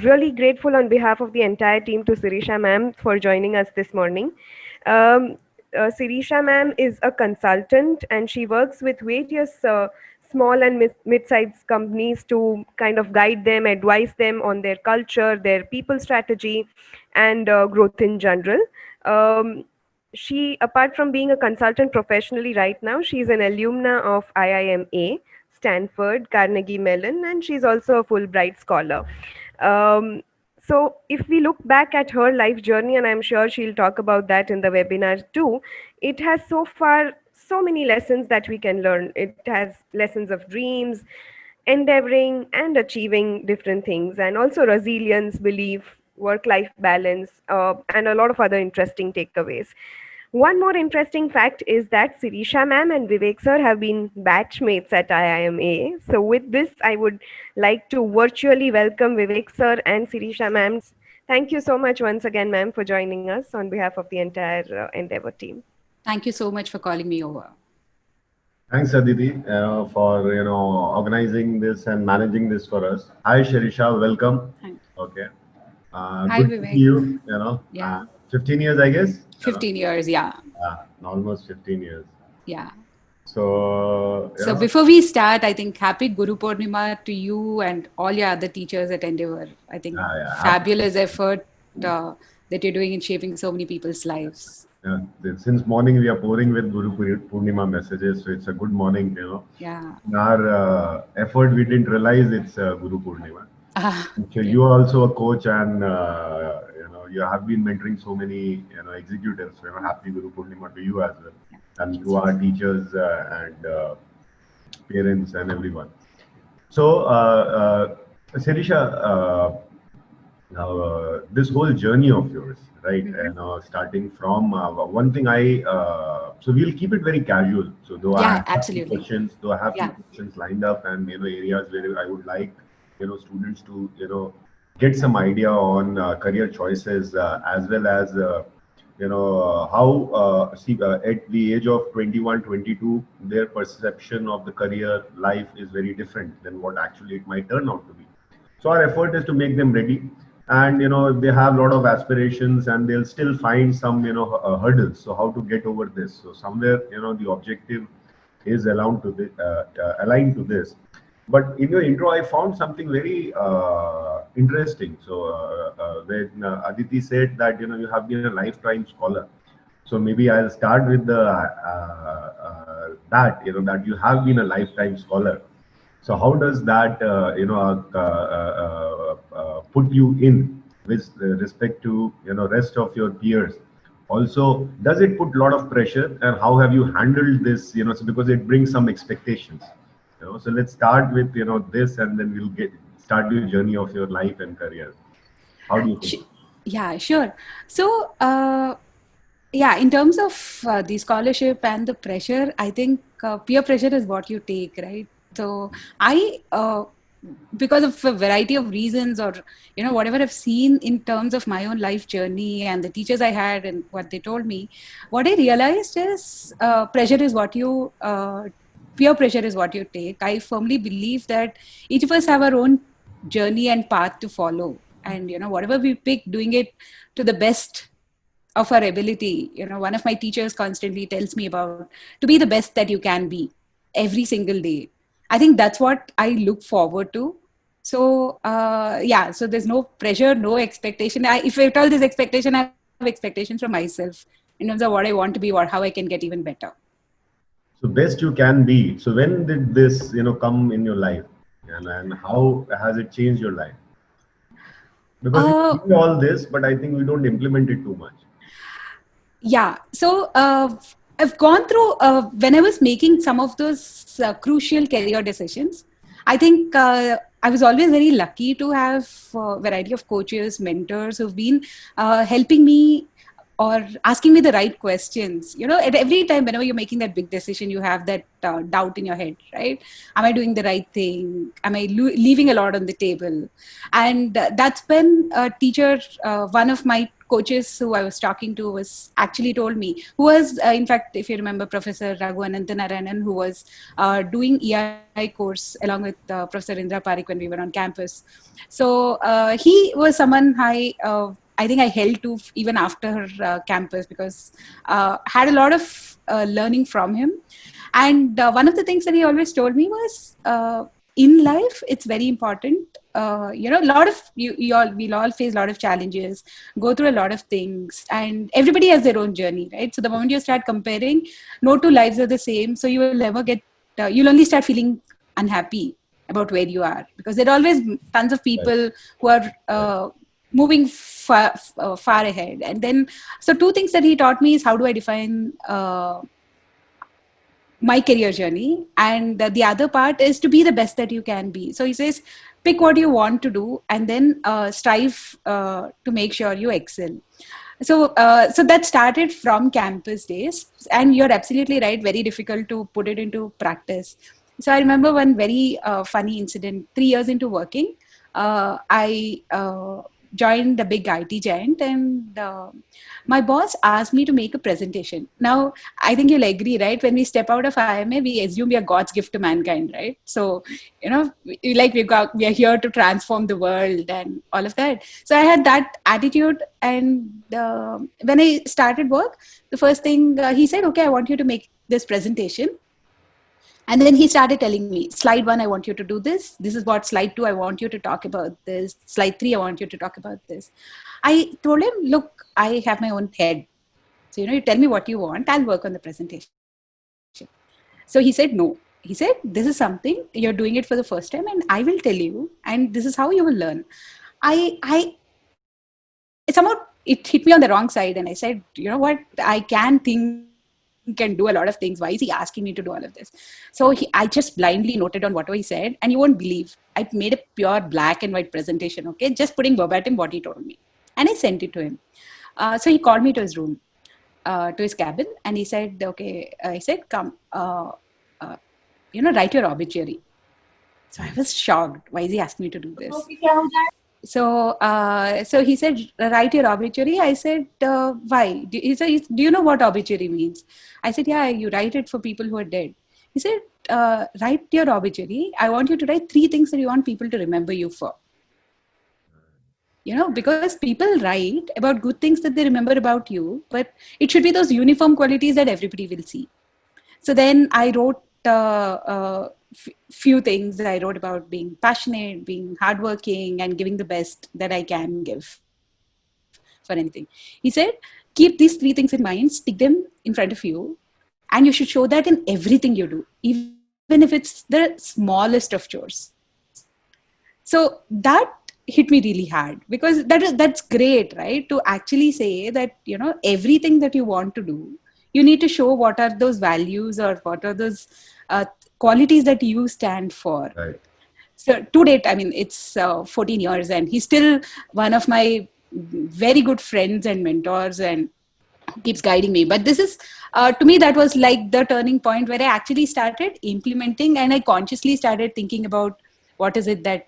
really grateful on behalf of the entire team to Sirisha ma'am for joining us this morning. Um, Sirisha ma'am is a consultant and she works with various small and mid-sized companies to kind of guide them, advise them on their culture, their people strategy, and growth in general. Um, she, apart from being a consultant professionally right now, she's an alumna of IIMA, Stanford, Carnegie Mellon, and she's also a Fulbright scholar. Um, so, if we look back at her life journey, and I'm sure she'll talk about that in the webinar too, it has so far so many lessons that we can learn. It has lessons of dreams, endeavoring and achieving different things, and also resilience, belief, work life balance, and a lot of other interesting takeaways. One more interesting fact is that Sirisha ma'am and Vivek sir have been batchmates at IIMA. So, with this, I would like to virtually welcome Vivek sir and Sirisha ma'am. Thank you so much once again, ma'am, for joining us on behalf of the entire Endeavor team. Thank you so much for calling me over. Thanks, Aditi, for organizing this and managing this for us. Hi, Shirisha, welcome. Thanks. Okay. Hi, Good to see Vivek. you. Yeah. 15 years, I guess. 15 years, yeah. Almost 15 years. Yeah. So, So before we start, I think happy Guru Purnima to you and all your other teachers at Endeavor. I think fabulous effort that you're doing in shaping so many people's lives. Since morning we are pouring with Guru Purnima messages, so it's a good morning. Yeah. In our effort, we didn't realize it's Guru Purnima. So Okay. you are also a coach, and you have been mentoring so many executives. So happy Guru Purnima to you as well, and to our teachers and parents and everyone. So, Sirisha, this whole journey of yours, right? Starting from one thing so we'll keep it very casual. So though I have absolutely. few questions lined up, and areas where I would like students to get some idea on career choices, as well as how at the age of 21, 22, their perception of the career life is very different than what actually it might turn out to be. So our effort is to make them ready, and if they have a lot of aspirations, and they'll still find some hurdles. So how to get over this? So somewhere the objective is aligned to this. But in your intro, I found something very interesting. So when Aditi said that you have been a lifetime scholar, so maybe I'll start with the that you have been a lifetime scholar. So how does that put you in with respect to rest of your peers? Also, does it put a lot of pressure, and how have you handled this? So because it brings some expectations. So let's start with this, and then we'll start your journey of your life and career. How do you think? Yeah, sure. So in terms of the scholarship and the pressure, I think peer pressure is what you take, right? So I because of a variety of reasons, or whatever I've seen in terms of my own life journey and the teachers I had and what they told me, what I realized is pressure is what you peer pressure is what you take. I firmly believe that each of us have our own journey and path to follow, and whatever we pick, doing it to the best of our ability. One of my teachers constantly tells me about to be the best that you can be every single day. I think that's what I look forward to. So so there's no pressure, no expectation. If at all there's expectation, I have expectations from myself in terms of what I want to be or how I can get even better. So best you can be. So when did this come in your life, and how has it changed your life? Because we do all this, but I think we don't implement it too much. Yeah. So I've gone through when I was making some of those crucial career decisions. I think I was always very lucky to have a variety of coaches, mentors who've been helping me or asking me the right questions. At every time, whenever you're making that big decision, you have that doubt in your head, right? Am I doing the right thing? Am I leaving a lot on the table? And that's when a teacher, one of my coaches who I was talking to was actually told me, who was, in fact, if you remember, Professor Raghu Anantanarayanan, who was doing EI course along with Professor Indra Parikh when we were on campus. So he was someone I think I held to even after campus, because had a lot of learning from him. And one of the things that he always told me was, in life, it's very important. A lot of we'll all face a lot of challenges, go through a lot of things, and everybody has their own journey, right? So the moment you start comparing, no two lives are the same. So you will never you'll only start feeling unhappy about where you are, because there are always tons of people who are moving far ahead. And then, so two things that he taught me is, how do I define my career journey, and the other part is to be the best that you can be. So he says, pick what you want to do, and then strive to make sure you excel. So that started from campus days, and you're absolutely right, very difficult to put it into practice. So I remember one very funny incident. 3 years into working, I joined a big IT giant, and my boss asked me to make a presentation. Now, I think you'll agree, right? When we step out of IMA, we assume we are God's gift to mankind, right? So, we are here to transform the world and all of that. So I had that attitude. And when I started work, the first thing he said, okay, I want you to make this presentation. And then he started telling me, slide 1, I want you to do this. This is what slide 2, I want you to talk about this. Slide 3, I want you to talk about this. I told him, look, I have my own head. So, you tell me what you want, I'll work on the presentation. So he said, no. He said, this is something, you're doing it for the first time, and I will tell you, and this is how you will learn. Somehow it hit me on the wrong side, and I said, you know what, I can do a lot of things. Why is he asking me to do all of this? So I just blindly noted on whatever he said, and you won't believe, I made a pure black and white presentation, okay, just putting verbatim what he told me, and I sent it to him. So he called me to his room, to his cabin, and he said, okay, I said, come, write your obituary. So I was shocked. Why is he asking me to do this? So he said, write your obituary. I said, why? He said, do you know what obituary means? I said, yeah, you write it for people who are dead. He said, write your obituary. I want you to write 3 things that you want people to remember you for. Because people write about good things that they remember about you, but it should be those uniform qualities that everybody will see. So then I wrote few things. I wrote about being passionate, being hardworking, and giving the best that I can give for anything. He said, keep these 3 things in mind, stick them in front of you, and you should show that in everything you do, even if it's the smallest of chores. So that hit me really hard, because that's great, right? To actually say that, everything that you want to do, you need to show what are those values, or what are those qualities that you stand for. Right. So to date, I mean, it's 14 years, and he's still one of my very good friends and mentors, and keeps guiding me. But this is, to me, that was like the turning point where I actually started implementing, and I consciously started thinking about what is it that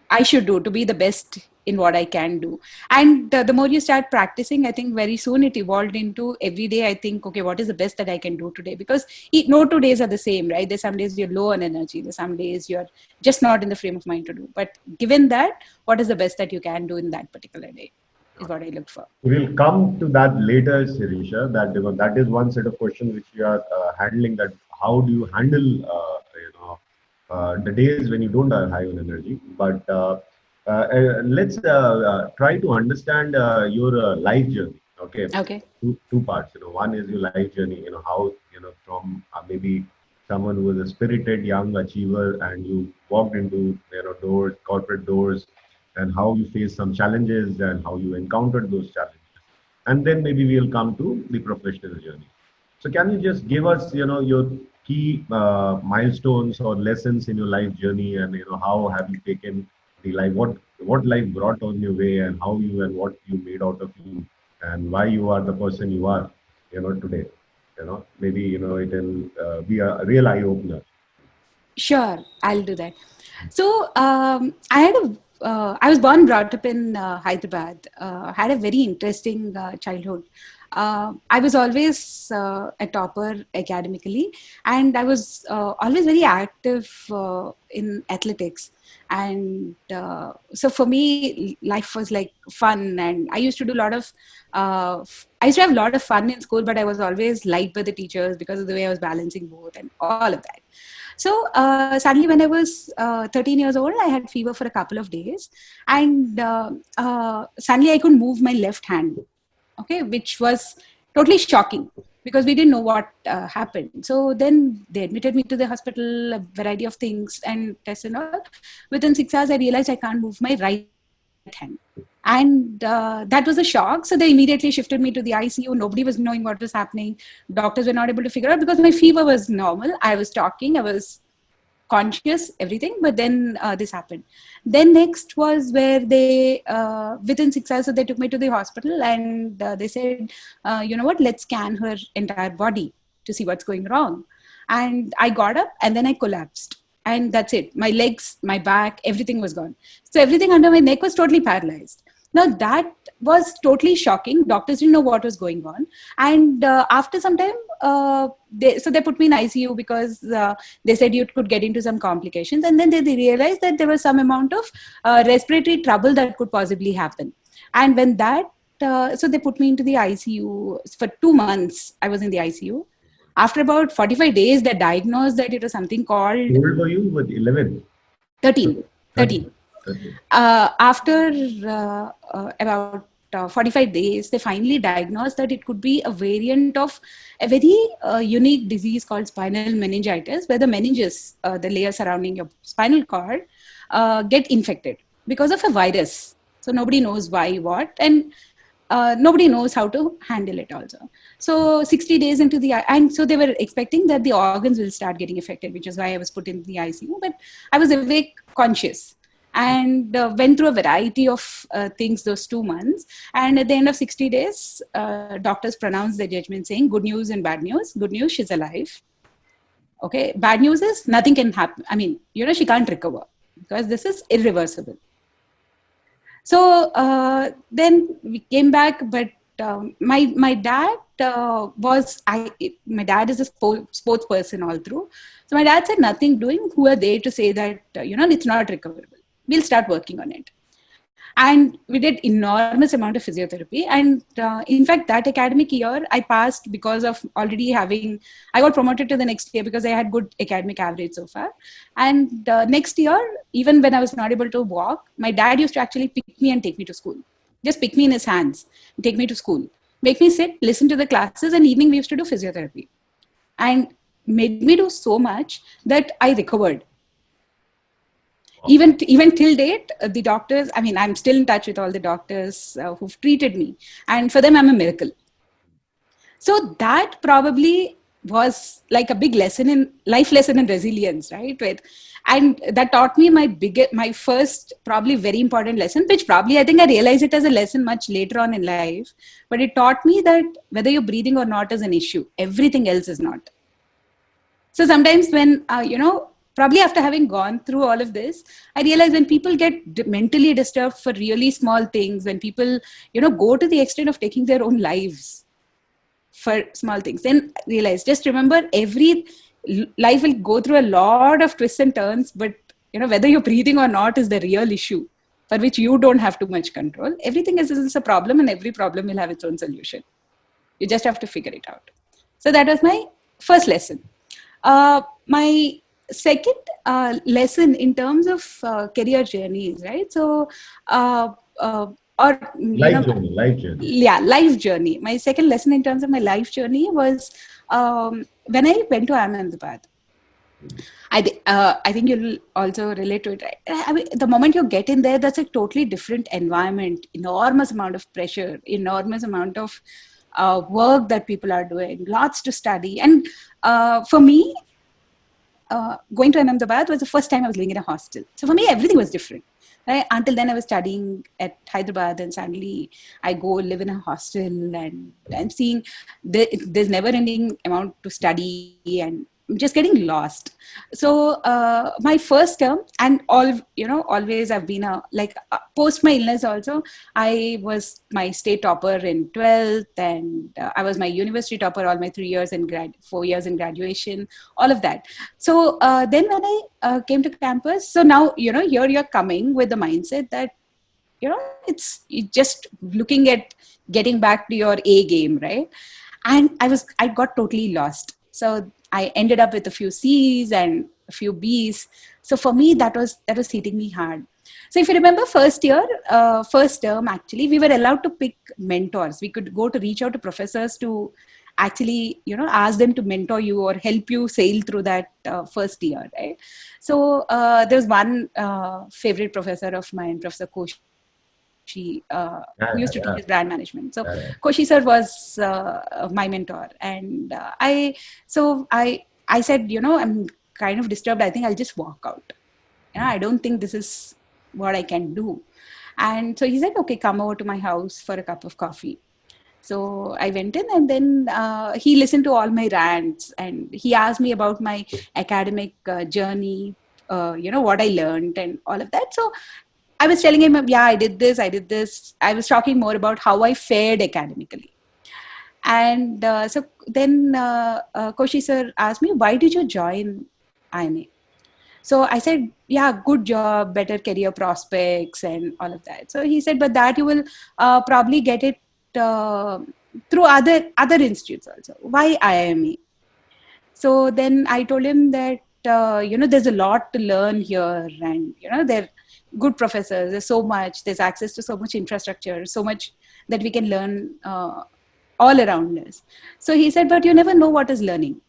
I should do to be the best in what I can do. And the more you start practicing, I think very soon it evolved into every day. I think, okay, what is the best that I can do today? Because no 2 days are the same, right? There's some days you're low on energy. There's some days you're just not in the frame of mind to do. But given that, what is the best that you can do in that particular day is what I look for. We'll come to that later, Sirisha. That is one set of questions which you are handling. That how do you handle the days when you don't have high on energy? But let's try to understand your life journey. Okay. Two parts. One is your life journey. How from maybe someone who was a spirited young achiever, and you walked into doors, corporate doors, and how you faced some challenges and how you encountered those challenges. And then maybe we'll come to the professional journey. So can you just give us, your key milestones or lessons in your life journey, and how have you taken the life, what life brought on your way, and how you and what you made out of you, and why you are the person you are, today. Maybe it'll be a real eye opener. Sure, I'll do that. So I had I was born, brought up in Hyderabad. Had a very interesting childhood. I was always a topper academically, and I was always very active in athletics. And so for me, life was like fun, and I used to do a lot of. I used to have a lot of fun in school, but I was always liked by the teachers because of the way I was balancing both and all of that. So suddenly, when I was 13 years old, I had fever for a couple of days, and suddenly I could move my left hand. Okay, which was totally shocking because we didn't know what happened. So then they admitted me to the hospital, a variety of things and tests and all. Within 6 hours, I realized I can't move my right hand. And that was a shock. So they immediately shifted me to the ICU. Nobody was knowing what was happening. Doctors were not able to figure out because my fever was normal. I was talking, I was conscious, everything, but then this happened. Then next was where they within 6 hours, so they took me to the hospital, and they said, you know what, let's scan her entire body to see what's going wrong. And I got up and then I collapsed, and that's it. My legs, my back, everything was gone. So everything under my neck was totally paralyzed. Now that was totally shocking. Doctors didn't know what was going on. And after some time, they put me in ICU because they said you could get into some complications. And then they realized that there was some amount of respiratory trouble that could possibly happen. And when that, so they put me into the ICU for 2 months. I was in the ICU. After about 45 days, they diagnosed that it was something called... How old were you? With 11? 13. 13. After about 45 days, they finally diagnosed that it could be a variant of a very unique disease called spinal meningitis, where the meninges, the layer surrounding your spinal cord, get infected because of a virus. So nobody knows why, what, and nobody knows how to handle it also. So 60 days into and so they were expecting that the organs will start getting affected, which is why I was put in the ICU. But I was awake, conscious, and went through a variety of things those 2 months. And at the end of 60 days, doctors pronounced their judgment saying, good news and bad news. Good news, she's alive. Okay. Bad news is nothing can happen. I mean, she can't recover because this is irreversible. So then we came back, but my dad my dad is a sports person all through. So my dad said, nothing doing. Who are they to say that, it's not recoverable? We'll start working on it. And we did enormous amount of physiotherapy. And in fact, that academic year, I passed because of already I got promoted to the next year because I had good academic average so far. And next year, even when I was not able to walk, my dad used to actually pick me and take me to school. Just pick me in his hands, take me to school, make me sit, listen to the classes, and evening we used to do physiotherapy. And made me do so much that I recovered. Even till date, the doctors, I mean, I'm still in touch with all the doctors who've treated me. And for them, I'm a miracle. So that probably was like a big life lesson in resilience, right? And that taught me my first, probably very important lesson, which probably I think I realized it as a lesson much later on in life. But it taught me that whether you're breathing or not is an issue. Everything else is not. So sometimes when, probably after having gone through all of this, I realized when people get mentally disturbed for really small things, when people, go to the extent of taking their own lives for small things, then realize, just remember, every life will go through a lot of twists and turns, but, whether you're breathing or not is the real issue for which you don't have too much control. Everything is a problem, and every problem will have its own solution. You just have to figure it out. So that was my first lesson. My second lesson in terms of career journeys, right? So, life journey. Yeah, life journey. My second lesson in terms of my life journey was when I went to Ahmedabad. I think you'll also relate to it, right? I mean, the moment you get in there, that's a totally different environment, enormous amount of pressure, enormous amount of work that people are doing, lots to study. And for me, going to Ahmedabad was the first time I was living in a hostel. So for me, everything was different. Right? Until then, I was studying at Hyderabad, and suddenly I go live in a hostel, and I'm seeing there's never-ending amount to study, and just getting lost. So my first term, and always I've been post my illness also, I was my state topper in 12th, and I was my university topper all my 3 years in 4 years in graduation, all of that. So then when I came to campus, so now, here you're coming with the mindset that, it's just looking at getting back to your A game, right? And I got totally lost. So I ended up with a few C's and a few B's. So for me, that was hitting me hard. So if you remember first term, actually, we were allowed to pick mentors. We could go to reach out to professors to actually, ask them to mentor you or help you sail through that first year, right? So there's one favorite professor of mine, Professor Koshi, who used to teach us brand management. So Koshi sir was my mentor, and I said, I'm kind of disturbed. I think I'll just walk out. I don't think this is what I can do. And so he said, okay, come over to my house for a cup of coffee. So I went in, and then he listened to all my rants, and he asked me about my academic journey, what I learned and all of that. So I was telling him, yeah, I did this. I was talking more about how I fared academically. And so then Koshi sir asked me, why did you join IMA? So I said, yeah, good job, better career prospects and all of that. So he said, but that you will probably get it through other institutes also. Why IMA? So then I told him that, there's a lot to learn here, and, there good professors, there's so much, there's access to so much infrastructure, so much that we can learn all around us. So he said, but you never know what is learning.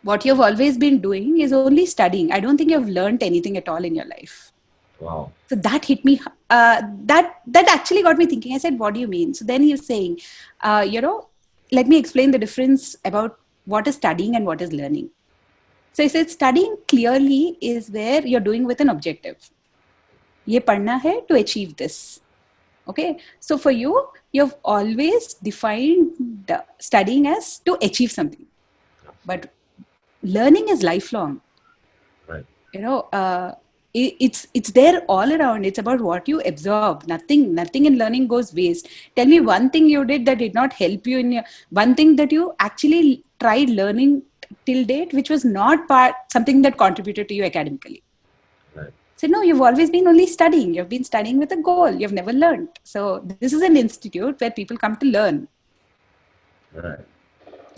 What you've always been doing is only studying. I don't think you've learned anything at all in your life. Wow. So that hit me, that actually got me thinking. I said, what do you mean? So then he was saying, let me explain the difference about what is studying and what is learning. So he said, studying clearly is where you're doing with an objective. Ye padna hai to achieve this. Okay. So for you, you've always defined studying as to achieve something. But learning is lifelong. Right. It's there all around. It's about what you absorb. Nothing in learning goes waste. Tell me one thing you did that did not help you one thing that you actually tried learning till date, which was not something that contributed to you academically. Right. So no, you've always been only studying. You've been studying with a goal. You've never learned. So this is an institute where people come to learn. Right.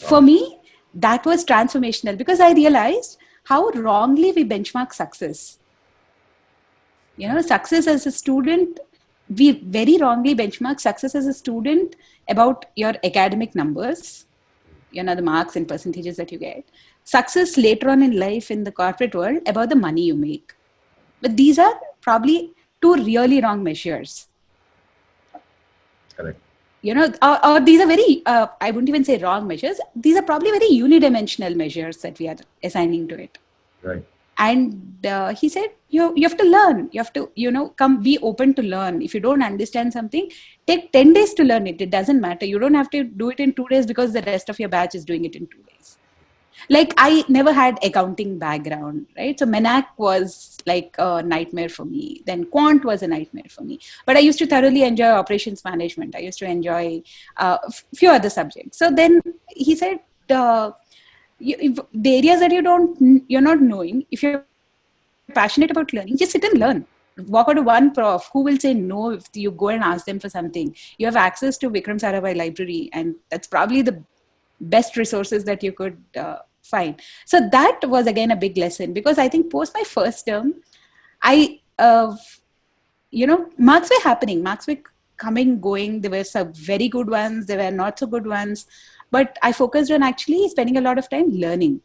For me, that was transformational, because I realized how wrongly we benchmark success. Success as a student, we very wrongly benchmark success as a student about your academic numbers, the marks and percentages that you get. Success later on in life in the corporate world about the money you make. But these are probably two really wrong measures. Correct. Or these are very, I wouldn't even say wrong measures. These are probably very unidimensional measures that we are assigning to it. Right. And he said, you have to learn. You have to, come be open to learn. If you don't understand something, take 10 days to learn it. It doesn't matter. You don't have to do it in 2 days because the rest of your batch is doing it in 2 days. Like, I never had accounting background, right? So MENAC was like a nightmare for me. Then Quant was a nightmare for me. But I used to thoroughly enjoy operations management. I used to enjoy a few other subjects. So then he said, the areas that you're not knowing, if you're passionate about learning, just sit and learn. Walk out to one prof who will say no if you go and ask them for something. You have access to Vikram Sarabhai library, and that's probably the best resources that you could find. So that was again a big lesson, because I think post my first term, marks were happening. Marks were coming, going. There were some very good ones. There were not so good ones. But I focused on actually spending a lot of time learning.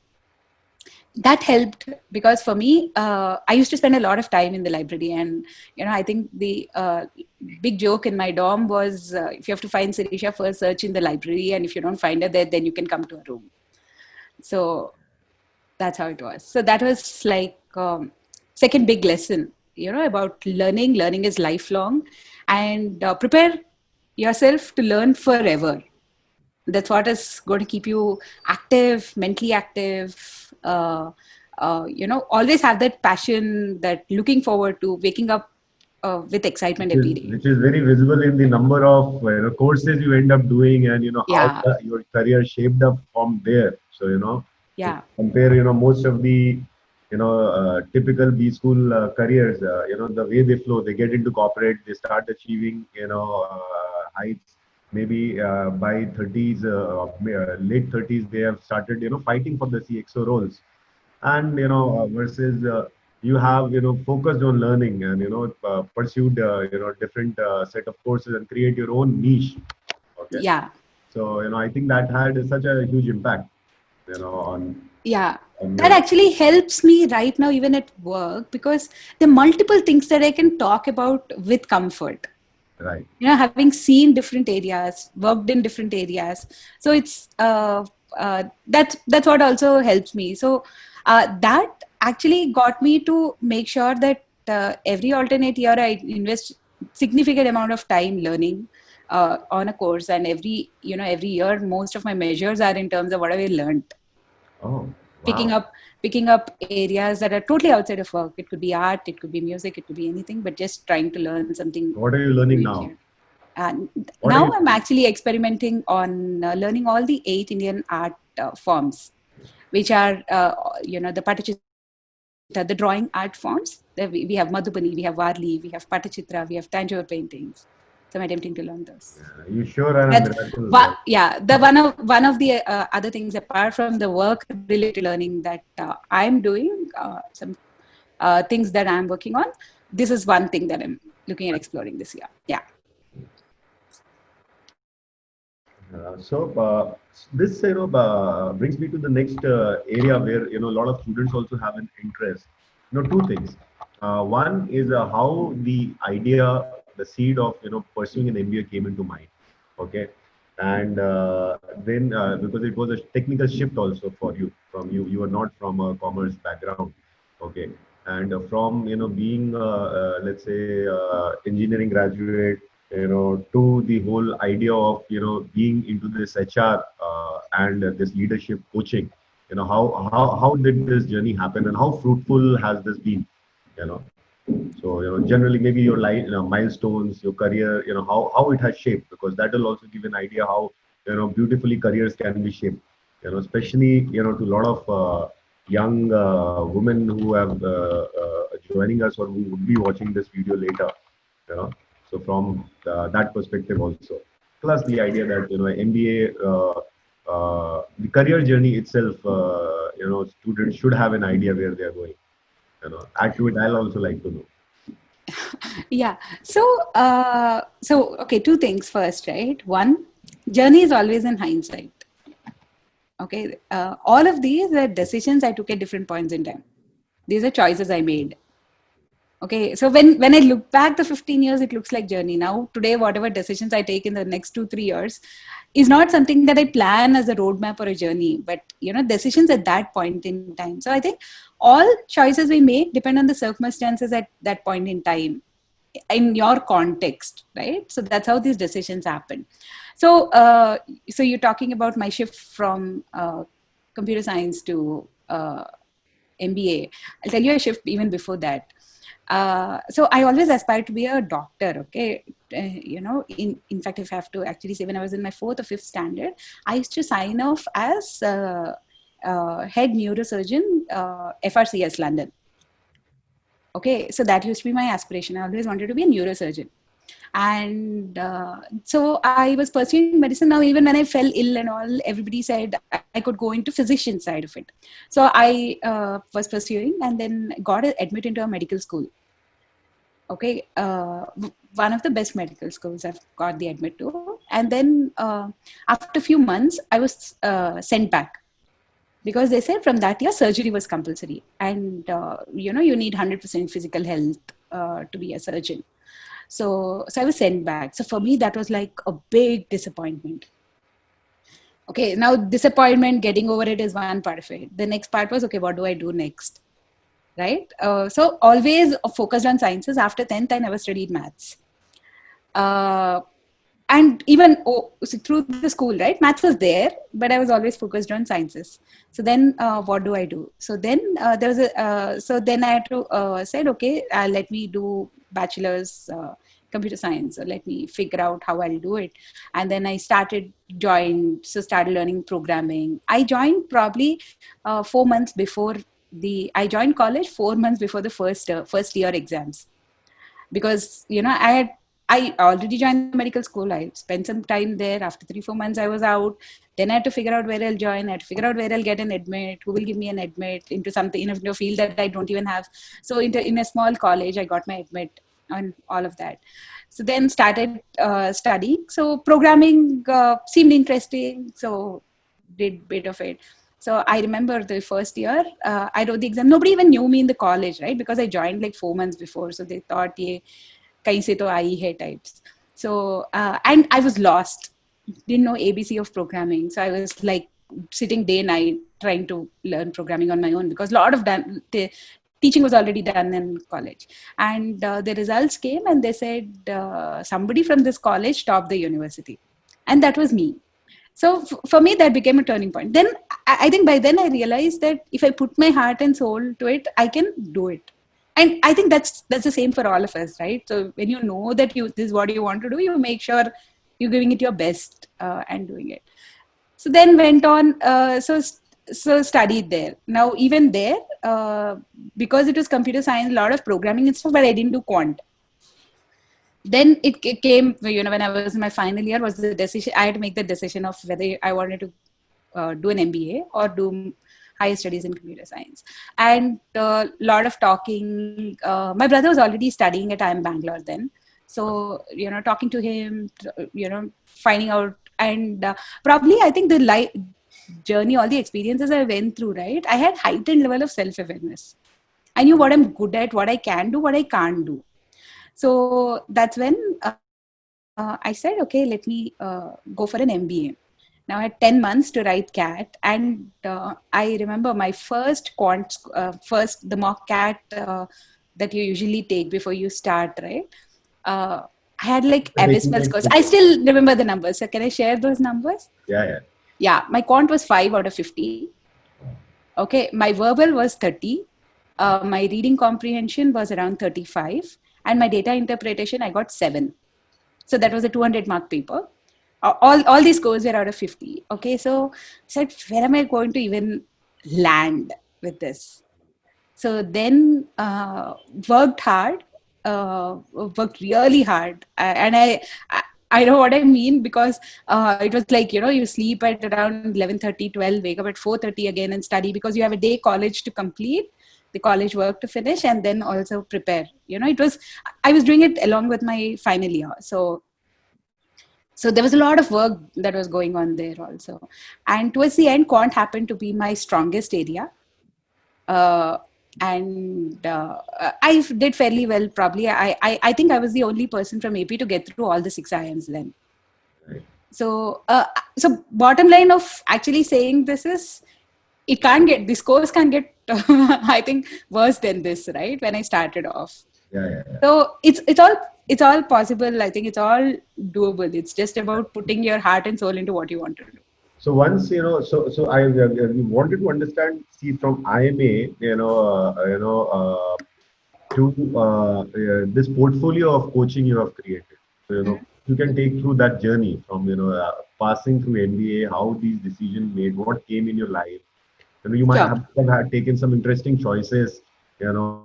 That helped, because for me, I used to spend a lot of time in the library. And, I think the big joke in my dorm was, if you have to find Sirisha, first search in the library. And if you don't find her there, then you can come to her room. So that's how it was. So that was like second big lesson, about learning. Learning is lifelong, and prepare yourself to learn forever. That's what is going to keep you active, mentally active. Always have that passion, that looking forward to waking up with excitement every day. Which is very visible in the number of courses you end up doing, and how Yeah, your career shaped up from there. So if yeah, you compare most of the typical B school careers, the way they flow, they get into corporate, they start achieving heights. Maybe by 30s, late 30s, they have started fighting for the CXO roles, and versus you have focused on learning, and pursued different set of courses and create your own niche. Okay, yeah. so I think that had such a huge impact on Yeah, that your. actually helps me right now, even at work, because there are multiple things that I can talk about with comfort. Right. Having seen different areas, worked in different areas, so it's that's what also helps me. So that actually got me to make sure that every alternate year I invest significant amount of time learning on a course, and every year most of my measures are in terms of what have I learned. Oh, picking wow. up picking up areas that are totally outside of work. It could be art, it could be music, it could be anything, but just trying to learn something What are you learning new now? here. And What are now you I'm actually experimenting on learning all the 8 Indian art forms, which are the Patachitra, the drawing art forms. We have Madhubani, we have Varli, we have Patachitra, we have Tanjore paintings. So I'm attempting to learn those. You sure are a That's miracle. yeah. The one of the other things apart from the work related learning that I'm doing, some things that I'm working on. This is one thing that I'm looking at exploring this year. Yeah. So this brings me to the next area where a lot of students also have an interest. Two things. One is how the idea, the seed of pursuing an MBA came into mind. Okay, and then because it was a technical shift also for you, from you were not from a commerce background. Okay, and from being let's say engineering graduate, to the whole idea of being into this HR and this leadership coaching. How did this journey happen, and how fruitful has this been? You know, so generally maybe your life, milestones, your career, how it has shaped, because that will also give an idea how beautifully careers can be shaped. Especially to a lot of young women who have joining us or who would be watching this video later. You know, so from that perspective also, plus the idea that MBA, the career journey itself, students should have an idea where they are going. Add to it, I'll also like to know. Yeah. So okay, two things first, right? One, journey is always in hindsight. Okay, all of these are decisions I took at different points in time. These are choices I made. Okay, so when I look back the 15 years, it looks like journey. Now today, whatever decisions I take in the next 2-3 years is not something that I plan as a roadmap or a journey, but decisions at that point in time. So I think all choices we make depend on the circumstances at that point in time, in your context, right? So that's how these decisions happen. So you're talking about my shift from computer science to MBA. I'll tell you a shift even before that. So I always aspired to be a doctor. Okay, in fact, if I have to actually say, when I was in my 4th or 5th standard, I used to sign off as head neurosurgeon, FRCS London. Okay, so that used to be my aspiration. I always wanted to be a neurosurgeon. And so I was pursuing medicine. Now, even when I fell ill and all, everybody said I could go into physician side of it. So I was pursuing, and then got admitted into a medical school. Okay, one of the best medical schools I've got the admit to. And then after a few months, I was sent back, because they said from that year surgery was compulsory, and you need 100% physical health to be a surgeon. So I was sent back. So for me, that was like a big disappointment. Okay, now disappointment, getting over it is one part of it. The next part was, okay, what do I do next? Right? So always focused on sciences. After 10th, I never studied maths. and even so through the school, right, maths was there, but I was always focused on sciences. So then what do I do? So then there was a so then I had to said, okay, let me do bachelor's computer science, so let me figure out how I'll do it. And then I started learning programming. I joined probably 4 months before the I joined college 4 months before the first year exams, because I already joined the medical school. I spent some time there. After 3-4 months I was out. Then I had to figure out where I'll join. I had to figure out where I'll get an admit, who will give me an admit into something, into a field that I don't even have. So in a small college I got my admit on all of that. So then started studying. So programming seemed interesting, so did bit of it. So I remember the first year, I wrote the exam. Nobody even knew me in the college, right? Because I joined like 4 months before. So they thought, ye kahin se to aayi hai types. So, and I was lost. Didn't know ABC of programming. So I was like sitting day night trying to learn programming on my own, because a lot of the teaching was already done in college. And the results came and they said, somebody from this college topped the university. And that was me. So for me, that became a turning point. Then I think by then I realized that if I put my heart and soul to it, I can do it. And I think that's the same for all of us, right? So when you know that this is what you want to do, you make sure you're giving it your best and doing it. So then went on, so studied there. Now even there, because it was computer science, a lot of programming and stuff, but I didn't do quant. Then it came, when I was in my final year, was the decision. I had to make the decision of whether I wanted to do an MBA or do higher studies in computer science. And a lot of talking. My brother was already studying at IIM Bangalore then. So, talking to him, finding out. And probably I think the life journey, all the experiences I went through, right, I had heightened level of self-awareness. I knew what I'm good at, what I can do, what I can't do. So that's when I said, okay, let me go for an MBA. Now I had 10 months to write CAT. And I remember my first the mock CAT that you usually take before you start, right? I had like abysmal scores. I still remember the numbers. So can I share those numbers? Yeah. Yeah, my quant was 5 out of 50. Okay, my verbal was 30. My reading comprehension was around 35. And my data interpretation, I got 7. So that was a 200 mark paper. All these scores were out of 50. Okay, so I said, where am I going to even land with this? So then worked hard, worked really hard. And I know what I mean, because it was like, you sleep at around 11:30, 12, wake up at 4:30 again and study, because you have a day college to complete, the college work to finish, and then also prepare. I was doing it along with my final year. So there was a lot of work that was going on there also. And towards the end, quant happened to be my strongest area. And I did fairly well, probably. I think I was the only person from AP to get through all the 6 IIMs then. Right. So bottom line of actually saying this is, this course can't get, I think, worse than this, right? When I started off. Yeah. So it's all possible. I think it's all doable. It's just about putting your heart and soul into what you want to do. So once so I wanted to understand. See, from IMA, to this portfolio of coaching you have created. So you can take through that journey from passing through MBA, how these decisions made, what came in your life. You might have had taken some interesting choices, and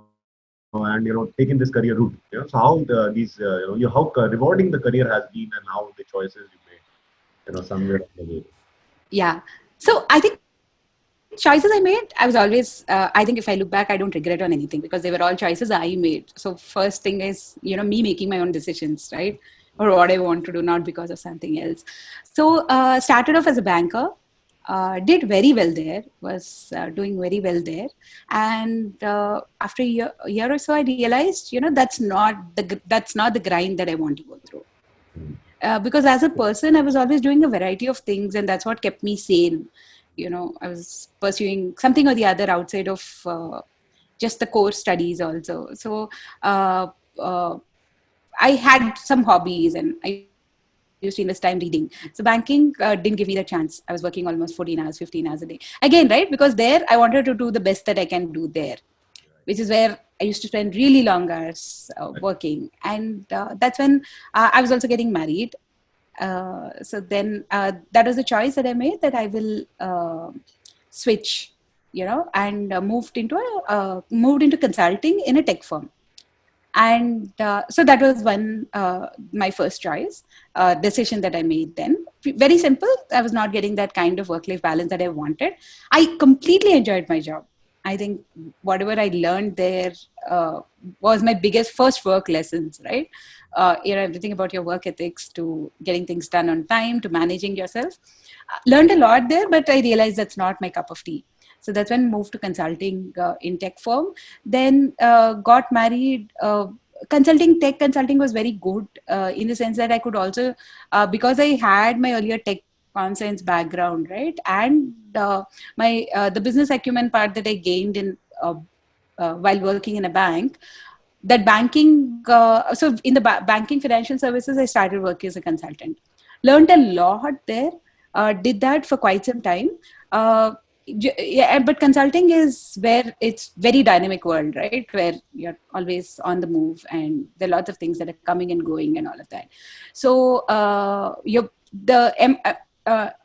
taken this career route. So how how rewarding the career has been, and how the choices you made, somewhere along the way. Yeah. So I think choices I made, I was always, I think if I look back, I don't regret on anything, because they were all choices I made. So first thing is, me making my own decisions, right? Or what I want to do, not because of something else. So started off as a banker, did very well there, was doing very well there. And after a year or so, I realized, that's not the grind that I want to go through. Because as a person, I was always doing a variety of things, and that's what kept me sane. I was pursuing something or the other outside of just the core studies also. So I had some hobbies, and I used to invest time reading. So banking didn't give me the chance. I was working almost 14 hours, 15 hours a day. Again, right? Because there I wanted to do the best that I can do there, which is where I used to spend really long hours working. And that's when I was also getting married. So then that was the choice that I made, that I will switch, and moved into consulting in a tech firm. And so that was one my first choice decision that I made then. Very simple. I was not getting that kind of work-life balance that I wanted. I completely enjoyed my job. I think whatever I learned there was my biggest first work lessons, right? Everything about your work ethics, to getting things done on time, to managing yourself. Learned a lot there, but I realized that's not my cup of tea. So that's when I moved to consulting in tech firm. Then got married. Tech consulting was very good in the sense that I could also, because I had my earlier tech science background, right? And the business acumen part that I gained in while working in a bank. That banking, so in the banking financial services, I started working as a consultant. Learned a lot there. Did that for quite some time. Yeah, but consulting is where it's very dynamic world, right? Where you're always on the move, and there are lots of things that are coming and going and all of that. So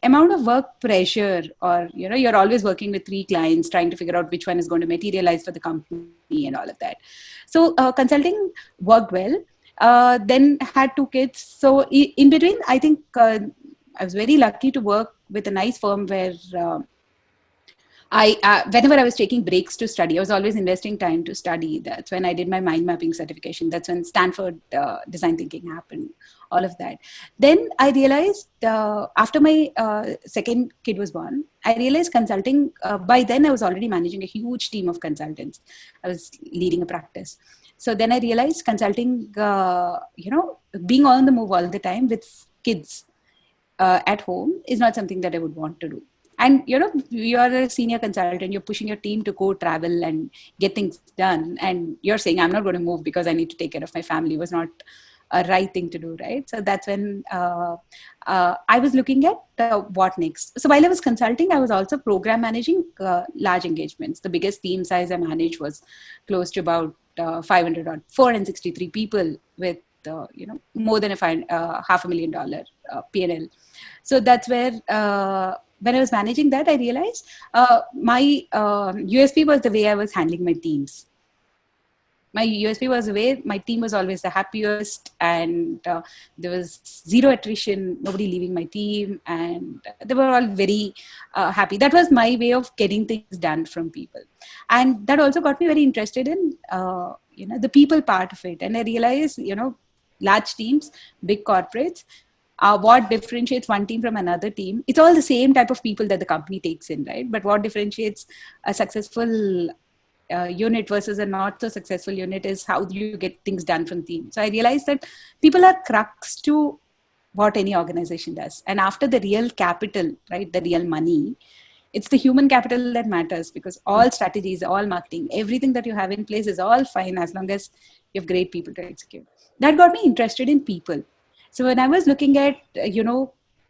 amount of work pressure, or you're always working with 3 clients, trying to figure out which one is going to materialize for the company and all of that. So consulting worked well. Then had 2 kids. So in between, I think I was very lucky to work with a nice firm where whenever I was taking breaks to study, I was always investing time to study. That's when I did my mind mapping certification. That's when Stanford design thinking happened, all of that. Then I realized after my second kid was born, I realized consulting, by then I was already managing a huge team of consultants. I was leading a practice. So then I realized consulting, being on the move all the time with kids at home is not something that I would want to do. And you're a senior consultant, you're pushing your team to go travel and get things done, and you're saying, I'm not going to move because I need to take care of my family, was not a right thing to do, right? So that's when I was looking at what next. So while I was consulting, I was also program managing large engagements. The biggest team size I managed was close to about 500 or 463 people with more than $500,000 P&L. So that's where when I was managing that, I realized my USP was the way I was handling my teams. My USP was the way my team was always the happiest, and there was zero attrition, nobody leaving my team, and they were all very happy. That was my way of getting things done from people. And that also got me very interested in, the people part of it. And I realized, large teams, big corporates, what differentiates one team from another team? It's all the same type of people that the company takes in, right? But what differentiates a successful unit versus a not so successful unit is how you get things done from the team. So I realized that people are crux to what any organization does. And after the real capital, right, the real money, it's the human capital that matters, because all strategies, all marketing, everything that you have in place is all fine as long as you have great people to execute. That got me interested in people. So when I was looking at,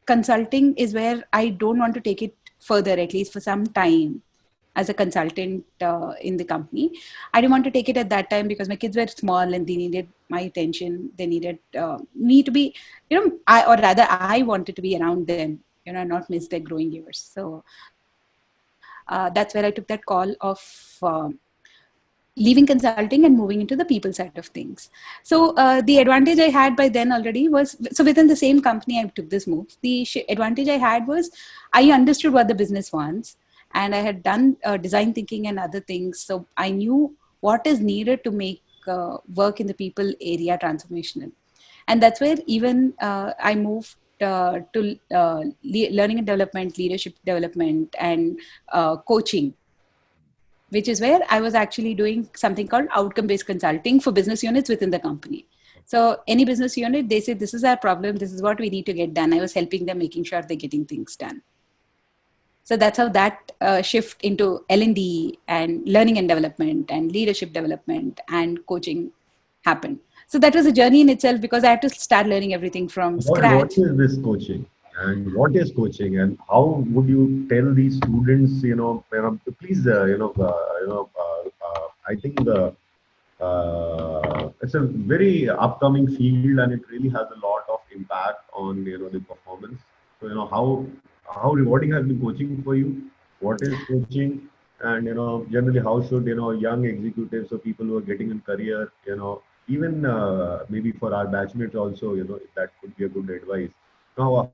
consulting is where I don't want to take it further, at least for some time, as a consultant in the company. I didn't want to take it at that time because my kids were small and they needed my attention. They needed me to be, I wanted to be around them, not miss their growing years. So that's where I took that call of leaving consulting and moving into the people side of things. So the advantage I had by then already was, so within the same company I took this move. The advantage I had was I understood what the business wants, and I had done design thinking and other things. So I knew what is needed to make work in the people area transformational. And that's where even I moved to learning and development, leadership development, and coaching, which is where I was actually doing something called outcome-based consulting for business units within the company. So any business unit, they say, this is our problem, this is what we need to get done. I was helping them, making sure they're getting things done. So that's how that shift into L&D and learning and development and leadership development and coaching happened. So that was a journey in itself, because I had to start learning everything from What scratch. is this coaching, and what is coaching, and how would you tell these students? Please, I think it's a very upcoming field, and it really has a lot of impact on the performance. So how rewarding has been coaching for you? What is coaching, and generally how should young executives or people who are getting in career, even maybe for our batchmates also, if that could be a good advice. How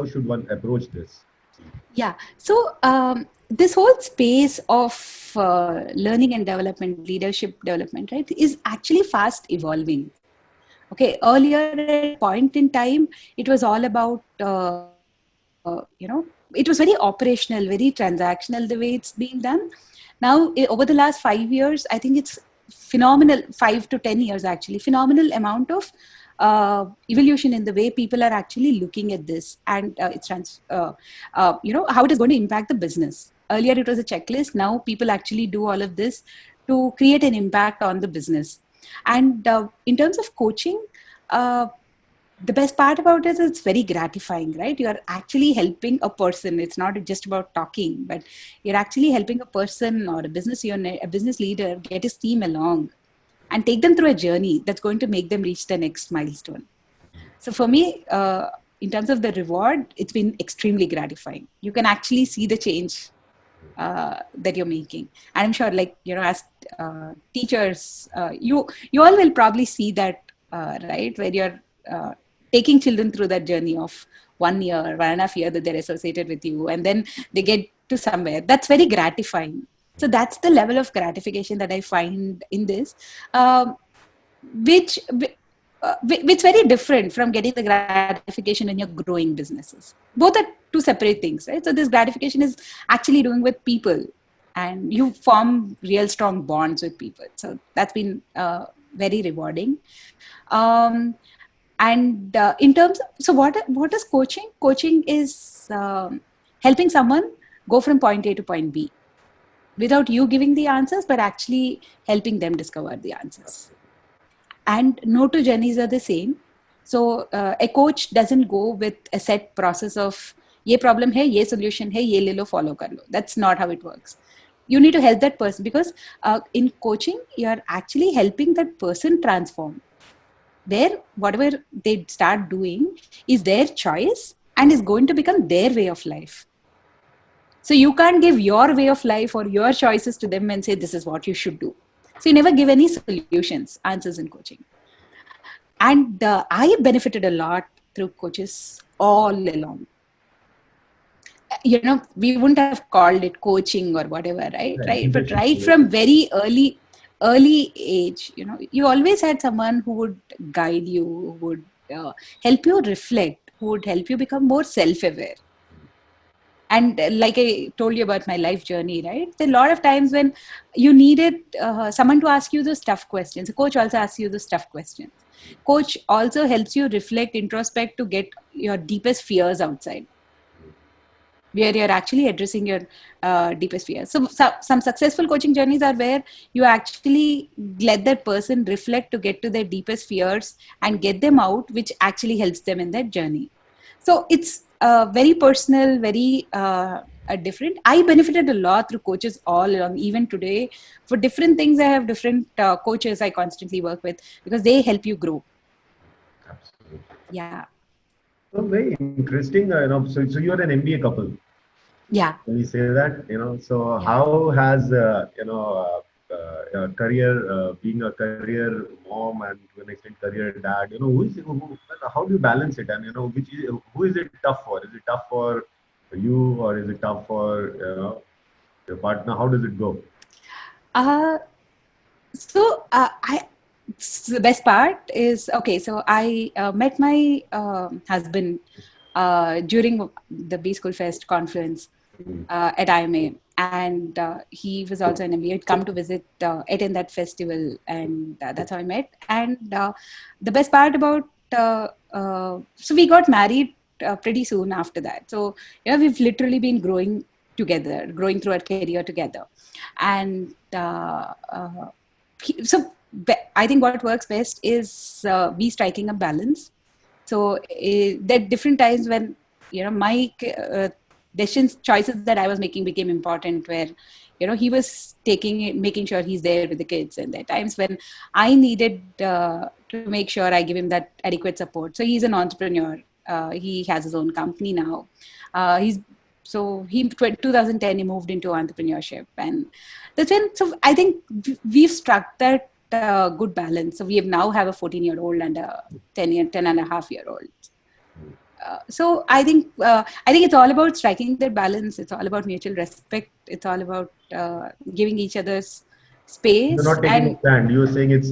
should one approach this? Yeah. So this whole space of learning and development, leadership development, right, is actually fast evolving. Okay. Earlier, at a point in time, it was all about, it was very operational, very transactional the way it's being done. Now, over the last 5 years, I think it's phenomenal, 5 to 10 years actually, phenomenal amount of evolution in the way people are actually looking at this, and how it is going to impact the business. Earlier, it was a checklist. Now, people actually do all of this to create an impact on the business. And in terms of coaching, uh, the best part about it is it's very gratifying, right? You're actually helping a person. It's not just about talking, but you're actually helping a person or a business unit, a business leader, get his team along and take them through a journey that's going to make them reach the next milestone. So for me, in terms of the reward, it's been extremely gratifying. You can actually see the change that you're making, and I'm sure, like, as teachers, you all will probably see that, right, where you're taking children through that journey of 1 year, 1.5 year that they're associated with you, and then they get to somewhere that's very gratifying. So that's the level of gratification that I find in this, um, which which very different from getting the gratification when you're growing businesses. Both are two separate things, right? So this gratification is actually doing with people, and you form real strong bonds with people. So that's been very rewarding. Um, and in terms of, so what is coaching? Coaching is helping someone go from point A to point B without you giving the answers, but actually helping them discover the answers. And no two journeys are the same. So a coach doesn't go with a set process of ye problem hai, ye solution hai, ye le lo, follow kar lo. That's not how it works. You need to help that person, because in coaching, you're actually helping that person transform. There, whatever they start doing is their choice and is going to become their way of life. So you can't give your way of life or your choices to them and say, this is what you should do. So you never give any solutions, answers in coaching. And I benefited a lot through coaches all along. We wouldn't have called it coaching or whatever, right? But right from very early age, you always had someone who would guide you, who would help you reflect, who would help you become more self-aware. And like I told you about my life journey, right? There are a lot of times when you needed someone to ask you those tough questions. A coach also asks you those tough questions. Coach also helps you reflect, introspect, to get your deepest fears outside, where you're actually addressing your deepest fears. So some successful coaching journeys are where you actually let that person reflect to get to their deepest fears and get them out, which actually helps them in that journey. So it's very personal, very different. I benefited a lot through coaches all along. Even today, for different things, I have different coaches I constantly work with, because they help you grow. Absolutely. Yeah. So very interesting. So you're an MBA couple. Yeah. Can we say that? So Yeah. how has career, being a career mom and to an extent career dad, how do you balance it? And who is it tough for? Is it tough for you, or is it tough for your partner? How does it go? So the best part is, okay, so I met my husband during the B School Fest conference at IMA, and he was also an MBA. He'd come to visit, attend that festival, and that's how I met. And the best part about, so we got married pretty soon after that. So we've literally been growing together, growing through our career together. And so I think what works best is we striking a balance. So there are different times when, my decisions, choices that I was making became important, where, he was making sure he's there with the kids. And there are times when I needed to make sure I give him that adequate support. So he's an entrepreneur. He has his own company now. In 2010 he moved into entrepreneurship, and that's when. So I think we've struck that good balance. So we have a 14-year-old and a 10 and a half year old. So I think it's all about striking that balance. It's all about mutual respect. It's all about giving each other's You're space, not taking a and stand. You're saying it's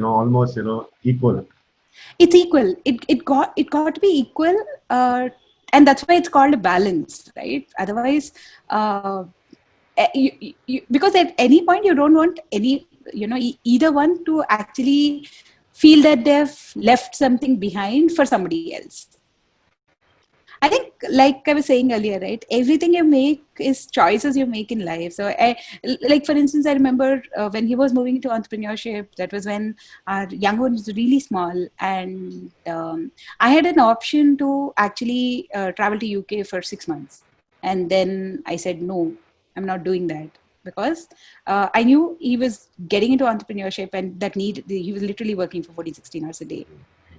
almost equal. it's equal. It got to be equal, and that's why it's called a balance, right? Otherwise, because at any point you don't want either one to actually feel that they've left something behind for somebody else. I think, like I was saying earlier, right? Everything you make is choices you make in life. So, like for instance, I remember when he was moving to entrepreneurship. That was when our young one was really small, and I had an option to actually travel to UK for 6 months, and then I said no, I'm not doing that, because I knew he was getting into entrepreneurship, and he was literally working for 16 hours a day.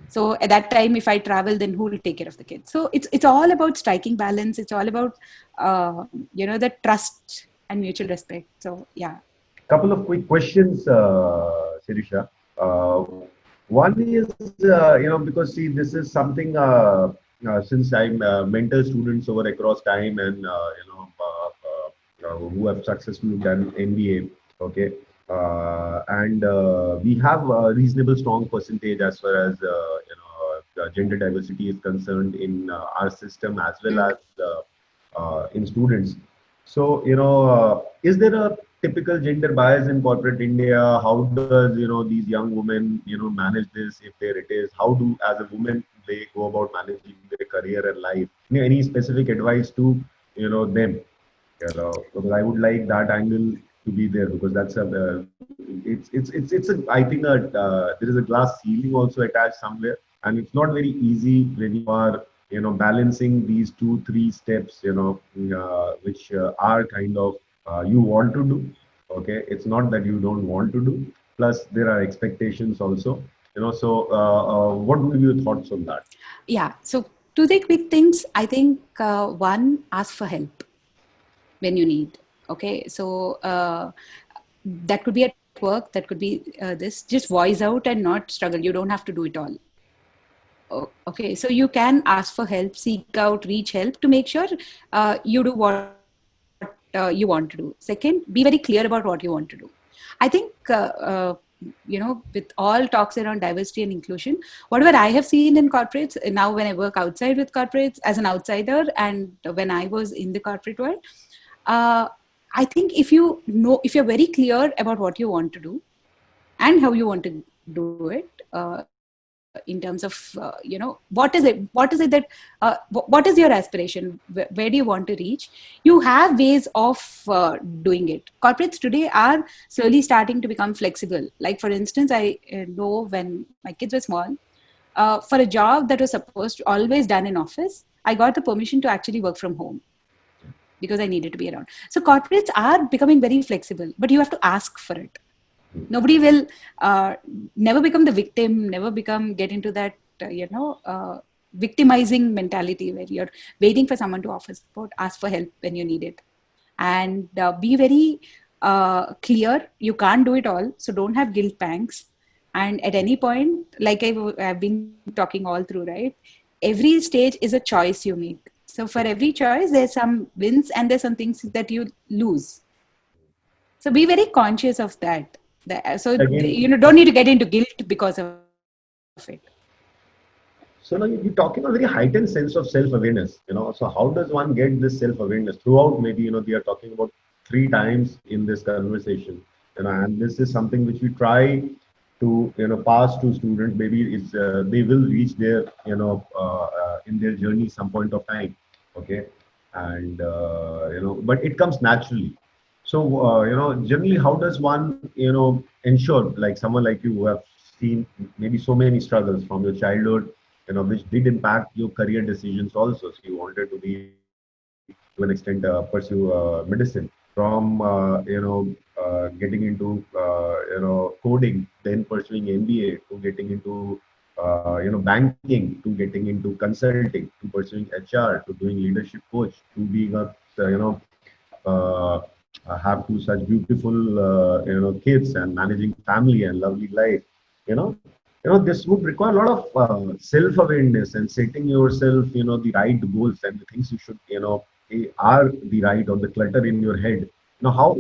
So at that time, if I travel, then who will take care of the kids? So it's all about striking balance. It's all about the trust and mutual respect. So yeah. Couple of quick questions, Sirisha. Uh, One is, because see, this is something since I mentor students over across time, and who have successfully done MBA. Okay, and we have a reasonable strong percentage as far as gender diversity is concerned in our system, as well as in students. So, is there a typical gender bias in corporate India? How does, these young women, manage this, if there it is? How do, as a woman, they go about managing their career and life? Any specific advice to, them? Because I would like that angle to be there, because that's it's a, I think there is a glass ceiling also attached somewhere, and it's not very easy when you are balancing these 2 3 steps, which are kind of you want to do. Okay, it's not that you don't want to do, plus there are expectations also, so what would be your thoughts on that? Yeah. So two, three quick things. I think one, ask for help when you need. Okay. So that could be at work. That could be this. Just voice out and not struggle. You don't have to do it all. Okay. So you can ask for help, seek out, reach help to make sure you do what you want to do. Second, be very clear about what you want to do. I think with all talks around diversity and inclusion, whatever I have seen in corporates now, when I work outside with corporates as an outsider, and when I was in the corporate world, I think if you're very clear about what you want to do and how you want to do it, in terms of what is it that what is your aspiration, where do you want to reach, you have ways of doing it. Corporates today are slowly starting to become flexible. Like for instance, I know when my kids were small, for a job that was supposed to always done in office, I got the permission to actually work from home because I needed to be around. So corporates are becoming very flexible, but you have to ask for it. Nobody will never become the victim, never get into that, victimizing mentality where you're waiting for someone to offer support. Ask for help when you need it. And be very clear. You can't do it all. So don't have guilt pangs. And at any point, like I've been talking all through, right? Every stage is a choice you make. So for every choice, there's some wins and there's some things that you lose. So be very conscious of that. So Again, don't need to get into guilt because of it. so now you're talking about a very heightened sense of self-awareness, So how does one get this self-awareness throughout? Maybe we are talking about 3 times in this conversation, and this is something which we try to pass to students. Maybe it's they will reach their in their journey some point of time. Okay, and but it comes naturally. So, generally, how does one, ensure, like someone like you who have seen maybe so many struggles from your childhood, which did impact your career decisions also. So you wanted to be, to an extent, pursue medicine from, getting into, coding, then pursuing MBA, to getting into, banking, to getting into consulting, to pursuing HR, to doing leadership coach, to being a, uh, have two such beautiful kids and managing family and lovely life. This would require a lot of self awareness and setting yourself the right goals and the things you should are the right, or the clutter in your head. Now how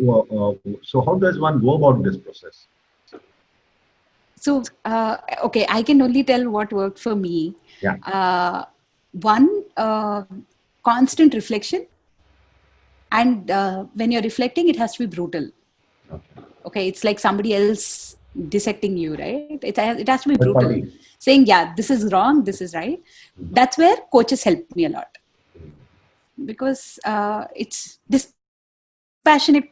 so how does one go about this process? So, okay, I can only tell what worked for me. Yeah. One, constant reflection. And when you're reflecting, it has to be brutal. Okay, it's like somebody else dissecting you, right? It has to be brutal. Saying, yeah, this is wrong, this is right. That's where coaches help me a lot. Because it's dispassionate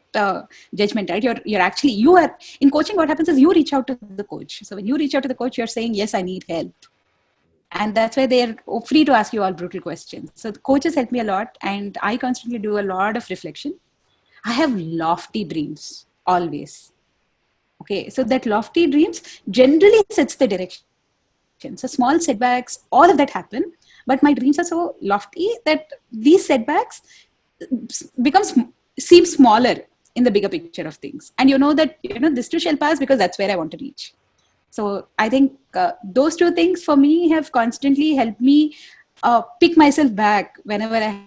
judgment, right? You are in coaching. What happens is you reach out to the coach. So when you reach out to the coach, you're saying, yes, I need help. And that's why they're free to ask you all brutal questions. So the coaches help me a lot, and I constantly do a lot of reflection. I have lofty dreams, always. Okay, so that lofty dreams generally sets the direction. So small setbacks, all of that happen, but my dreams are so lofty that these setbacks seem smaller in the bigger picture of things. And that this too shall pass, because that's where I want to reach. So I think those two things for me have constantly helped me pick myself back whenever I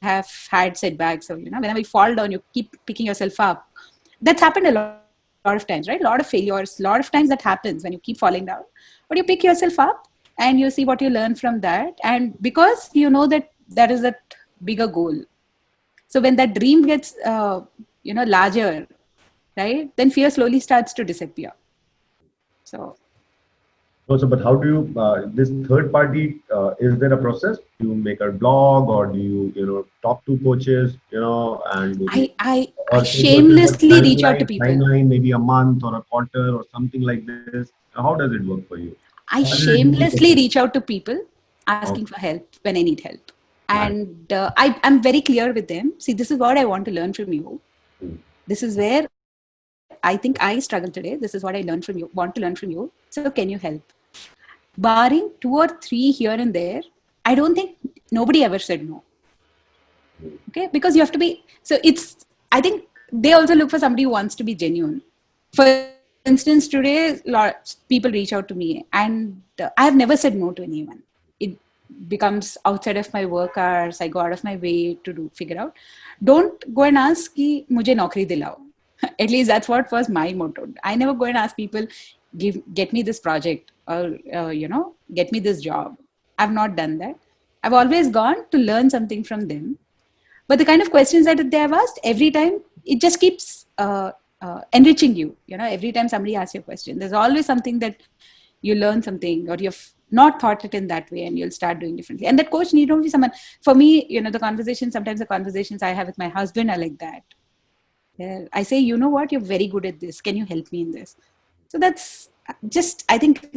have had setbacks. So, whenever you fall down, you keep picking yourself up. That's happened a lot of times, right? A lot of failures, a lot of times that happens when you keep falling down. But you pick yourself up and you see what you learn from that. And because you know that that is that bigger goal. So when that dream gets, larger, right, then fear slowly starts to disappear. So, but how do you, this third party, is there a process? Do you make a blog, or do you, talk to coaches, and I shamelessly reach out to people. Timeline, maybe a month or a quarter or something like this. How does it work for you? I shamelessly reach out to people asking for help when I need help. And I'm very clear with them. See, this is what I want to learn from you. This is where I think I struggle today. This is what I want to learn from you. So can you help? Barring 2 or 3 here and there, I don't think nobody ever said no. Okay, because you have to be. So I think they also look for somebody who wants to be genuine. For instance, today, people reach out to me, and I have never said no to anyone. It becomes outside of my work hours. I go out of my way to figure out. Don't go and ask ki mujhe naukri dilao. At least that's what was my motto. I never go and ask people, get me this project, or get me this job. I've not done that. I've always gone to learn something from them. But the kind of questions that they have asked, every time it just keeps enriching you. Every time somebody asks you a question, there's always something that you learn something, or you've not thought it in that way, and you'll start doing differently. And that coach need not be someone. For me, sometimes the conversations I have with my husband are like that. I say, you know what, you're very good at this. Can you help me in this? So that's just, I think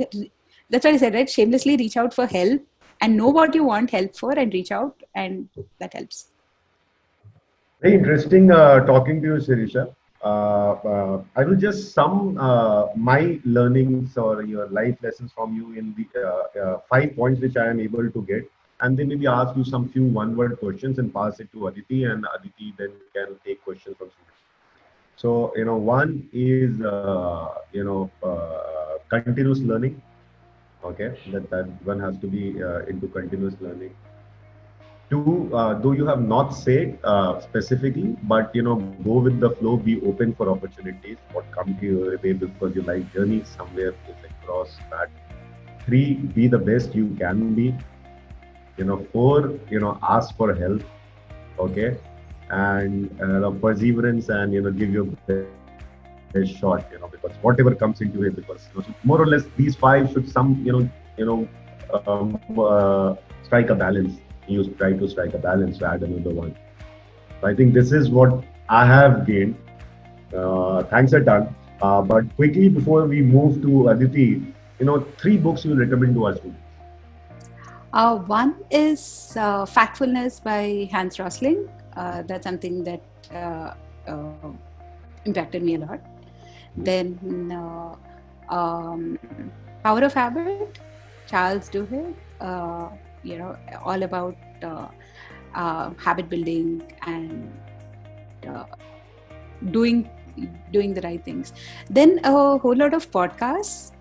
that's what I said, right? Shamelessly reach out for help and know what you want help for, and reach out, and that helps. Very interesting talking to you, Sirisha. I will just sum my learnings or your life lessons from you in the 5 points which I am able to get, and then maybe ask you some few one-word questions and pass it to Aditi, and Aditi then can take questions from students. So, one is, continuous learning. Okay, that one has to be into continuous learning. 2, though you have not said specifically, but go with the flow, be open for opportunities, what come to your way, because you like journey somewhere is across that. 3, be the best you can be. 4, ask for help. Okay, and perseverance, and give your best shot. Because whatever comes into it, because more or less these 5 should strike a balance. You try to strike a balance to add another one. So I think this is what I have gained. Thanks a ton. But quickly before we move to Aditi, 3 books you recommend to our students. One is Factfulness by Hans Rosling. That's something that uh, impacted me a lot. Then Power of Habit, Charles Duhigg. All about habit building and uh, doing the right things. Then a whole lot of podcasts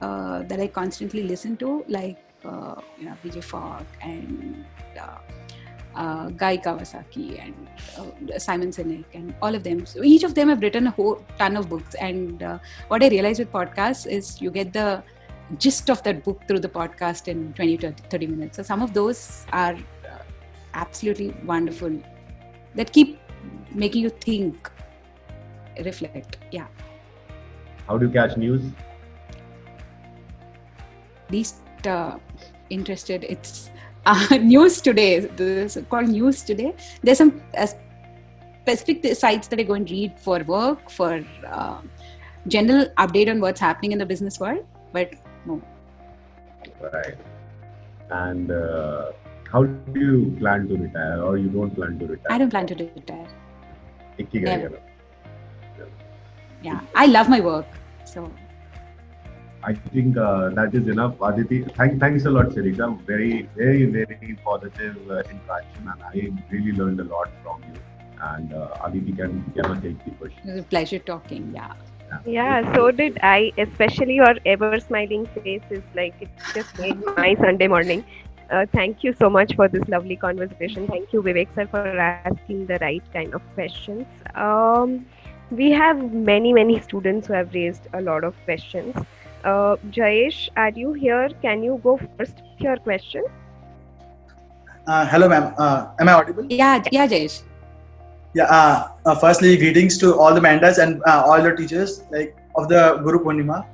that I constantly listen to, like BJ Fogg and Guy Kawasaki and Simon Sinek and all of them. So each of them have written a whole ton of books. And what I realized with podcasts is you get the gist of that book through the podcast in 20 to 30 minutes. So some of those are absolutely wonderful, that keep making you think, reflect. Yeah. How do you catch news? Least interested. It's News Today. This is called News Today. There's some specific sites that I go and read for work, for general update on what's happening in the business world. But no. Right. And how do you plan to retire, or you don't plan to retire? I don't plan to retire. Ikigai, Never. Yeah, I love my work. So I think that is enough. Aditi, thanks a lot, Sirisha. Very, very, very positive interaction, and I really learned a lot from you. And Aditi can take the question. it was a pleasure talking. Yeah. Yeah, so did I. Especially your ever smiling face is like, it just made my Sunday morning. Thank you so much for this lovely conversation. Thank you, Vivek sir, for asking the right kind of questions. We have many students who have raised a lot of questions. Jayesh, are you here? Can you go first with your question? Hello, ma'am. Am I audible? Yeah, Jayesh. Yeah. Firstly, greetings to all the mentors and all the teachers of the Guru Purnima.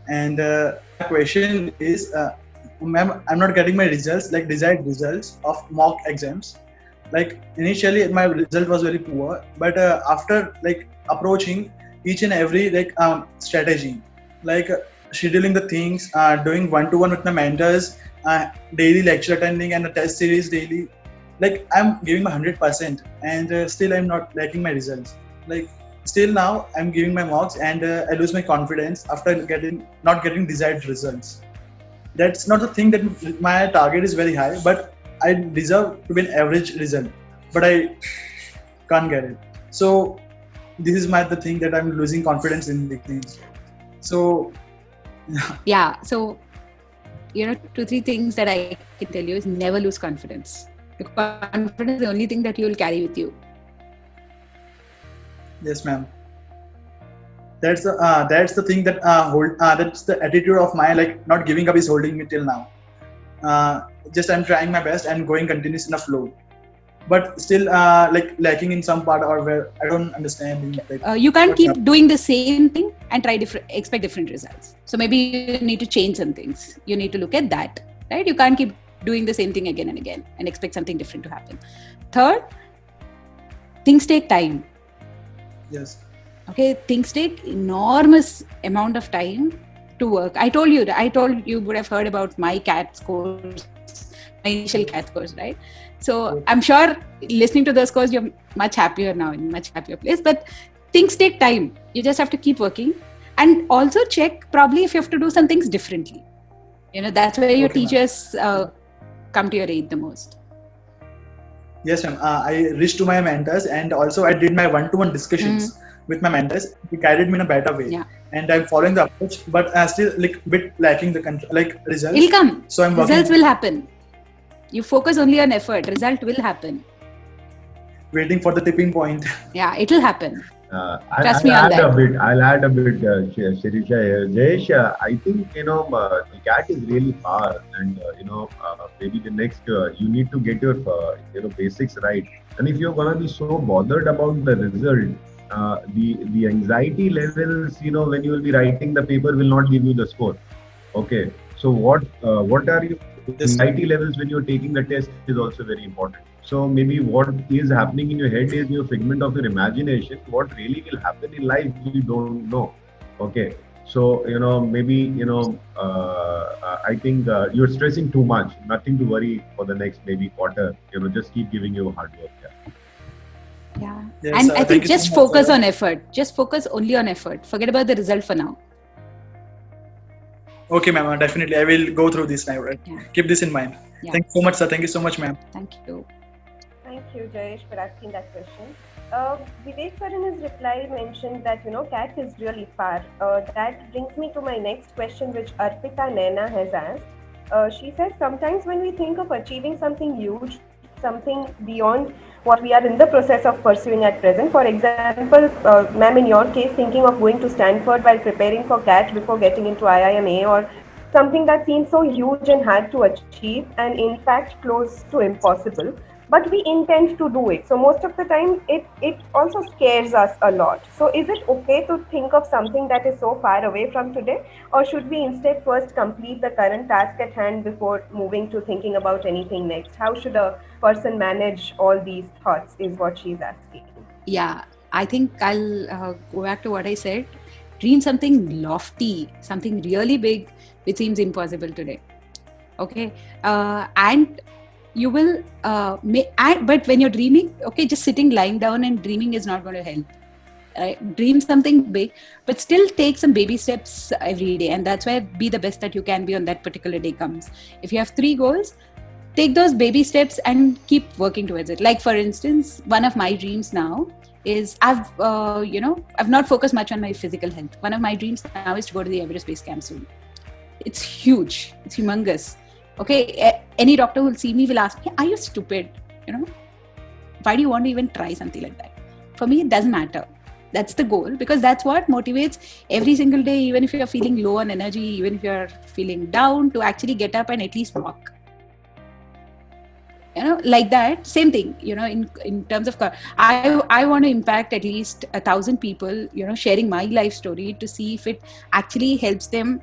And my question is, ma'am, I'm not getting my results, desired results of mock exams. Initially, my result was very poor, but after approaching each and every strategy, scheduling the things, doing one-to-one with my mentors, daily lecture attending and the test series daily, I'm giving my 100%, and still I'm not liking my results. Still now I'm giving my mocks, and I lose my confidence after not getting desired results. That's not the thing that my target is very high, but I deserve to be an average result, but I can't get it. So this is the thing that I'm losing confidence in the things. So Yeah. So 2-3 things that I can tell you is never lose confidence. Because confidence is the only thing that you will carry with you. yes, ma'am. That's the thing that that's the attitude of my not giving up is holding me till now. Just I'm trying my best and going continuous in a flow, but still lacking in some part, or where I don't understand. You can't keep doing the same thing and expect different results. So maybe you need to change some things. You need to look at that, right? You can't keep doing the same thing again and again and expect something different to happen. Third, things take time. Yes. Okay, things take enormous amount of time to work. I told you would have heard about my CAT scores, my initial CAT scores, right? So I'm sure listening to those scores, you're much happier now, in much happier place. But things take time. You just have to keep working, and also check probably if you have to do some things differently. That's where your teachers come to your aid the most. Yes, ma'am. I reached to my mentors, and also I did my one-to-one discussions with my mentors. They guided me in a better way, and I'm following the approach, but still bit lacking the results. It'll come. So I'm results will happen. You focus only on effort. Result will happen. Waiting for the tipping point. Yeah, it'll happen. Trust me on that. I'll add a bit, Shirisha here. Jayesh, I think the CAT is really far, and maybe the next you need to get your basics right. And if you're gonna be so bothered about the result, the anxiety levels, when you will be writing the paper, will not give you the score. Okay, so what are your anxiety levels when you're taking the test is also very important. So maybe what is happening in your head is your figment of your imagination. What really will happen in life, you don't know. Okay. So, maybe, I think you're stressing too much. Nothing to worry for the next maybe quarter. Just keep giving your hard work. Yeah. Yes, And I thank think you so just much, focus sir. on effort. Just focus only on effort. Forget about the result for now. Okay, ma'am. Definitely, I will go through this now. Right? Yeah. Keep this in mind. Yeah. Thank you so much, sir. Thank you so much, ma'am. Thank you. Thank you, Jayesh, for asking that question. Vivek sir in his reply mentioned that, cat is really far. That brings me to my next question, which Arpita Naina has asked. She says, sometimes when we think of achieving something huge, something beyond what we are in the process of pursuing at present, for example, ma'am, in your case, thinking of going to Stanford while preparing for CAT before getting into IIMA, or something that seems so huge and hard to achieve and in fact close to impossible, but we intend to do it. So most of the time it also scares us a lot. So is it okay to think of something that is so far away from today, or should we instead first complete the current task at hand before moving to thinking about anything next? How should a person manage all these thoughts is what she's asking. Yeah, I think I'll go back to what I said. Dream something lofty, something really big, which seems impossible today. Okay, and you will. But when you're dreaming, okay, just sitting, lying down, and dreaming is not going to help. Dream something big, but still take some baby steps every day, and that's why be the best that you can be on that particular day comes. If you have 3 goals, take those baby steps and keep working towards it. Like for instance, one of my dreams now is I've not focused much on my physical health. One of my dreams now is to go to the Everest Base Camp soon. It's huge. It's humongous. Okay, any doctor who will see me will ask me, "Are you stupid? Why do you want to even try something like that?" For me, it doesn't matter. That's the goal, because that's what motivates every single day, even if you're feeling low on energy, even if you're feeling down, to actually get up and at least walk. Like that. Same thing, in terms of I want to impact at least 1,000 people, sharing my life story to see if it actually helps them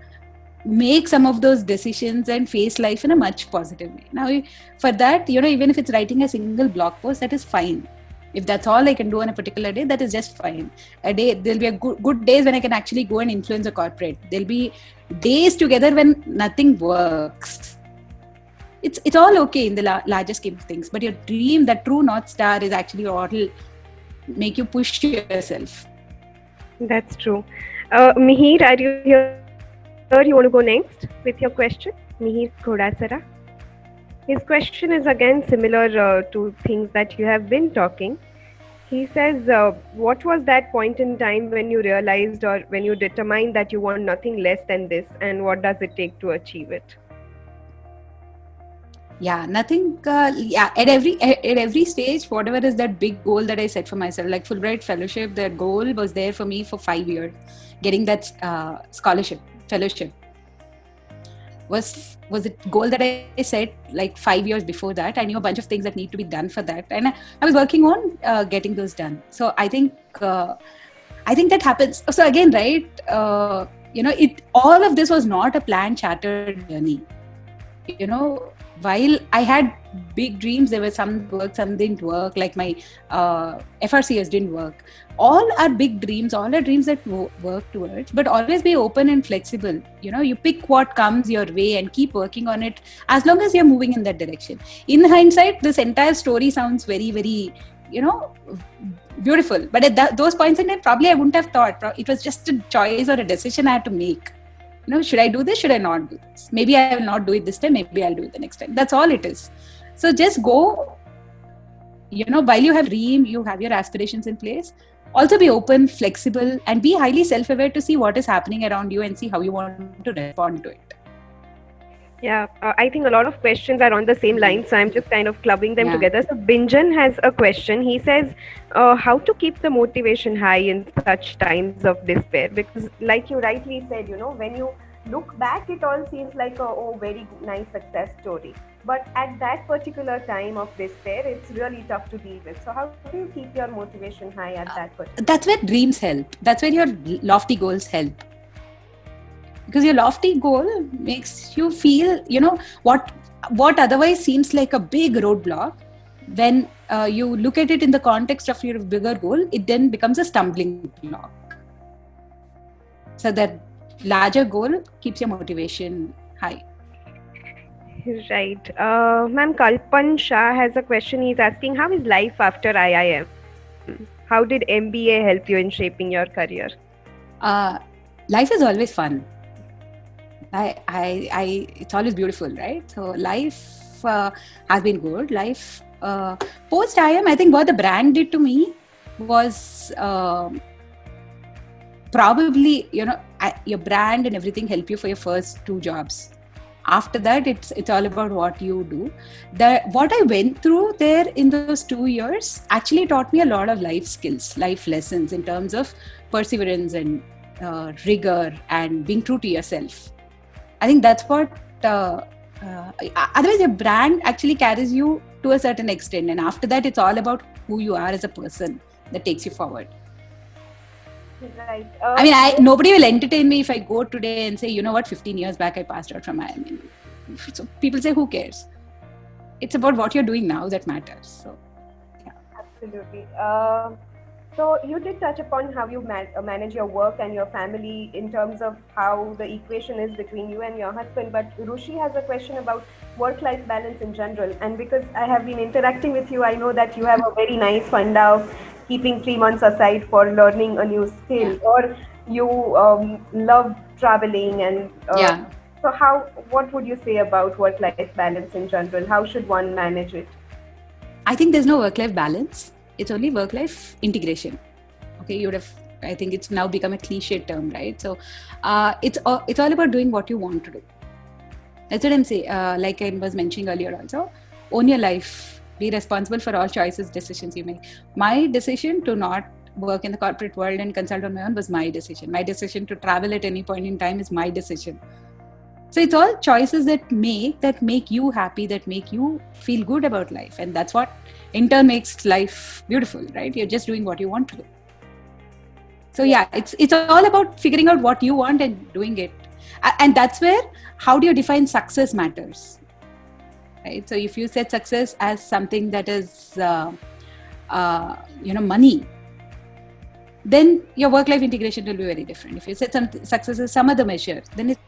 make some of those decisions and face life in a much positive way. Now, for that, even if it's writing a single blog post, that is fine. If that's all I can do on a particular day, that is just fine. There'll be a good days when I can actually go and influence a corporate. There'll be days together when nothing works. It's all okay in the larger scheme of things, but your dream, that true North Star, is actually what will make you push yourself. That's true. Mihir, are you here? You want to go next with your question? Mihir Khodasara. His question is again similar to things that you have been talking. He says, what was that point in time when you realized or when you determined that you want nothing less than this, and what does it take to achieve it? Yeah, nothing. At every stage, whatever is that big goal that I set for myself, like Fulbright Fellowship, that goal was there for me for 5 years. Getting that fellowship was a goal that I set like 5 years before that. I knew a bunch of things that need to be done for that, and I was working on getting those done. So I think that happens. So again, right? All of this was not a planned, chartered journey. While I had big dreams, there were some work, some didn't work, like my FRCS didn't work. All are big dreams, all are dreams that work towards, but always be open and flexible. You pick what comes your way and keep working on it as long as you're moving in that direction. In hindsight, this entire story sounds very, very, beautiful. But at those points in time, probably I wouldn't have thought. It was just a choice or a decision I had to make. Should I do this? Should I not do this? Maybe I will not do it this time. Maybe I'll do it the next time. That's all it is. So just go, while you have dream, you have your aspirations in place. Also be open, flexible, and be highly self-aware to see what is happening around you and see how you want to respond to it. Yeah, I think a lot of questions are on the same line, so I'm just kind of clubbing them together. So Binjan has a question. He says, how to keep the motivation high in such times of despair? Because like you rightly said, when you look back, it all seems like a very nice success story. But at that particular time of despair, it's really tough to deal with. So how do you keep your motivation high at that particular That's where dreams help. That's where your lofty goals help. Because your lofty goal makes you feel, what otherwise seems like a big roadblock when you look at it in the context of your bigger goal, it then becomes a stumbling block. So that larger goal keeps your motivation high. Right. Ma'am, Kalpan Shah has a question. He's asking, how is life after IIM? How did MBA help you in shaping your career? Life is always fun. It's always beautiful, right? So life has been good. Life post IIM, I think what the brand did to me was probably, your brand and everything help you for your first 2 jobs. After that, it's all about what you do. What I went through there in those 2 years actually taught me a lot of life skills, life lessons in terms of perseverance and rigor and being true to yourself. I think that's what, otherwise your brand actually carries you to a certain extent. And after that, it's all about who you are as a person that takes you forward. Right. I mean, nobody will entertain me if I go today and say, you know what, 15 years back I passed out from IIM. So people say, who cares? It's about what you're doing now that matters. So, yeah. Absolutely. So you did touch upon how you manage your work and your family in terms of how the equation is between you and your husband. But Rushi has a question about work-life balance in general. And because I have been interacting with you, I know that you have a very nice funda of keeping 3 months aside for learning a new skill, or you love traveling. And so what would you say about work-life balance in general? How should one manage it? I think there's no work-life balance. It's only work-life integration. Okay, I think it's now become a cliche term, right? So it's all about doing what you want to do. That's what I'm saying. Like I was mentioning earlier also, own your life, be responsible for all choices, decisions you make. My decision to not work in the corporate world and consult on my own was my decision. My decision to travel at any point in time is my decision. So it's all choices that make you happy, that make you feel good about life. And that's what in turn makes life beautiful, right? You're just doing what you want to do. So yeah, it's all about figuring out what you want and doing it. And that's where, how do you define success matters, right? So if you set success as something that is, money, then your work-life integration will be very different. If you set success as some other measure, then it's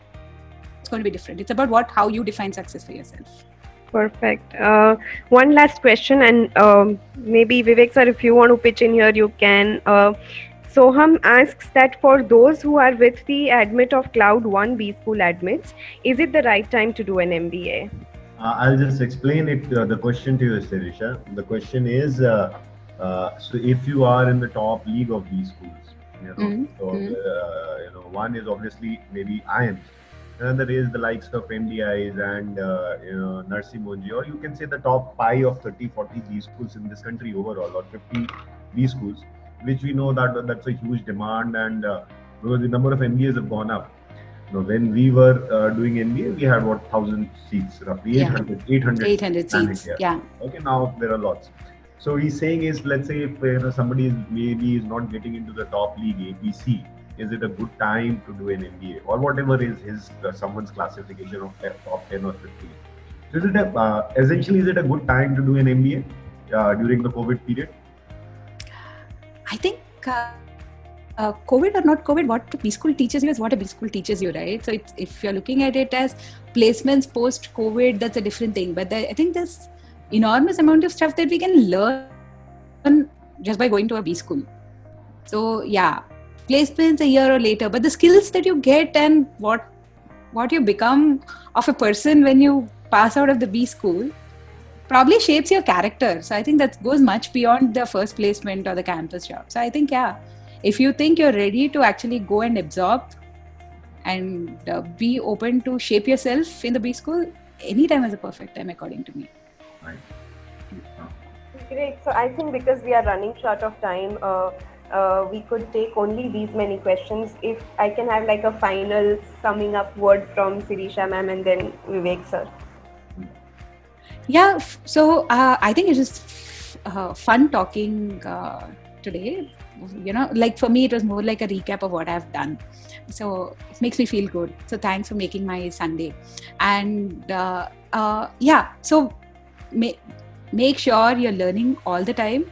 going to be different. It's about how you define success for yourself. Perfect. One last question, and maybe Vivek sir, if you want to pitch in here, you can. Soham asks that for those who are with the admit of Cloud 1 B School admits, is it the right time to do an MBA? I'll just explain it. The question to you, Sirisha. The question is, so if you are in the top league of B schools, one is obviously maybe IIMs. Another is the likes of MDIs and Narsi Monji, or you can say the top 5 of 30-40 B schools in this country overall, or 50 B schools, which we know that's a huge demand, and because the number of MBAs have gone up. When we were doing MBA, we had 1,000 seats, roughly 800 seats. Yeah. Okay, now there are lots. So he's saying is, let's say if somebody is not getting into the top league, APC, is it a good time to do an MBA, or whatever is his someone's classification of top 10 or 15? So is it essentially, is it a good time to do an MBA during the COVID period? I think COVID or not COVID, what B school teaches you is what a B school teaches you, right? So if you're looking at it as placements post-COVID, that's a different thing. But I think there's enormous amount of stuff that we can learn just by going to a B school. So yeah, placements a year or later, but the skills that you get and what you become of a person when you pass out of the B school probably shapes your character. So I think that goes much beyond the first placement or the campus job. So I think, if you think you're ready to actually go and absorb and be open to shape yourself in the B school, any time is a perfect time according to me. Right. Great. So I think because we are running short of time, we could take only these many questions. If I can have like a final summing up word from Sirisha ma'am and then Vivek sir. Yeah, so I think it was fun talking today. Like for me, it was more like a recap of what I've done. So it makes me feel good. So thanks for making my Sunday. And so make sure you're learning all the time,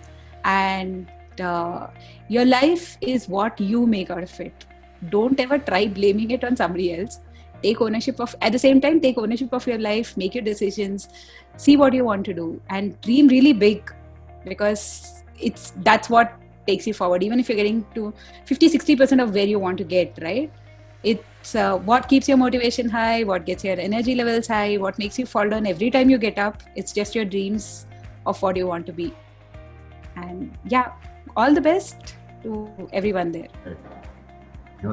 and your life is what you make out of it. Don't ever try blaming it on somebody else. Take ownership of, at the same time, take ownership of your life, make your decisions, see what you want to do, and dream really big, because that's what takes you forward. Even if you're getting to 50-60% of where you want to get, right? It's what keeps your motivation high, what gets your energy levels high, what makes you fall down every time you get up. It's just your dreams of what you want to be. And yeah, all the best to everyone there.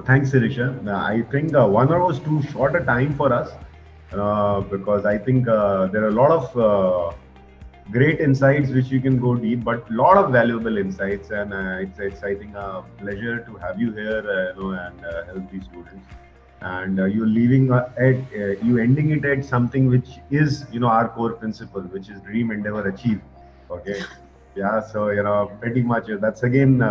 Thanks, Sirisha. I think 1 hour was too short a time for us, because I think there are a lot of great insights which you can go deep, but a lot of valuable insights, and it's I think a pleasure to have you here, and help these students. And you're leaving you ending it at something which is our core principle, which is dream, endeavor, achieve. Okay. Yeah, so pretty much that's again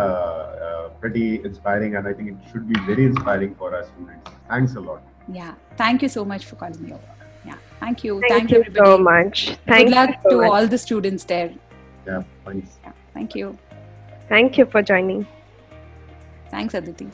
pretty inspiring, and I think it should be very inspiring for our students. Thanks a lot. Yeah, thank you so much for calling me over. Yeah, thank you. Thank you everybody. so much. Good luck to all the students there. Yeah, thanks. Yeah, thank you. Thank you for joining. Thanks, Aditi.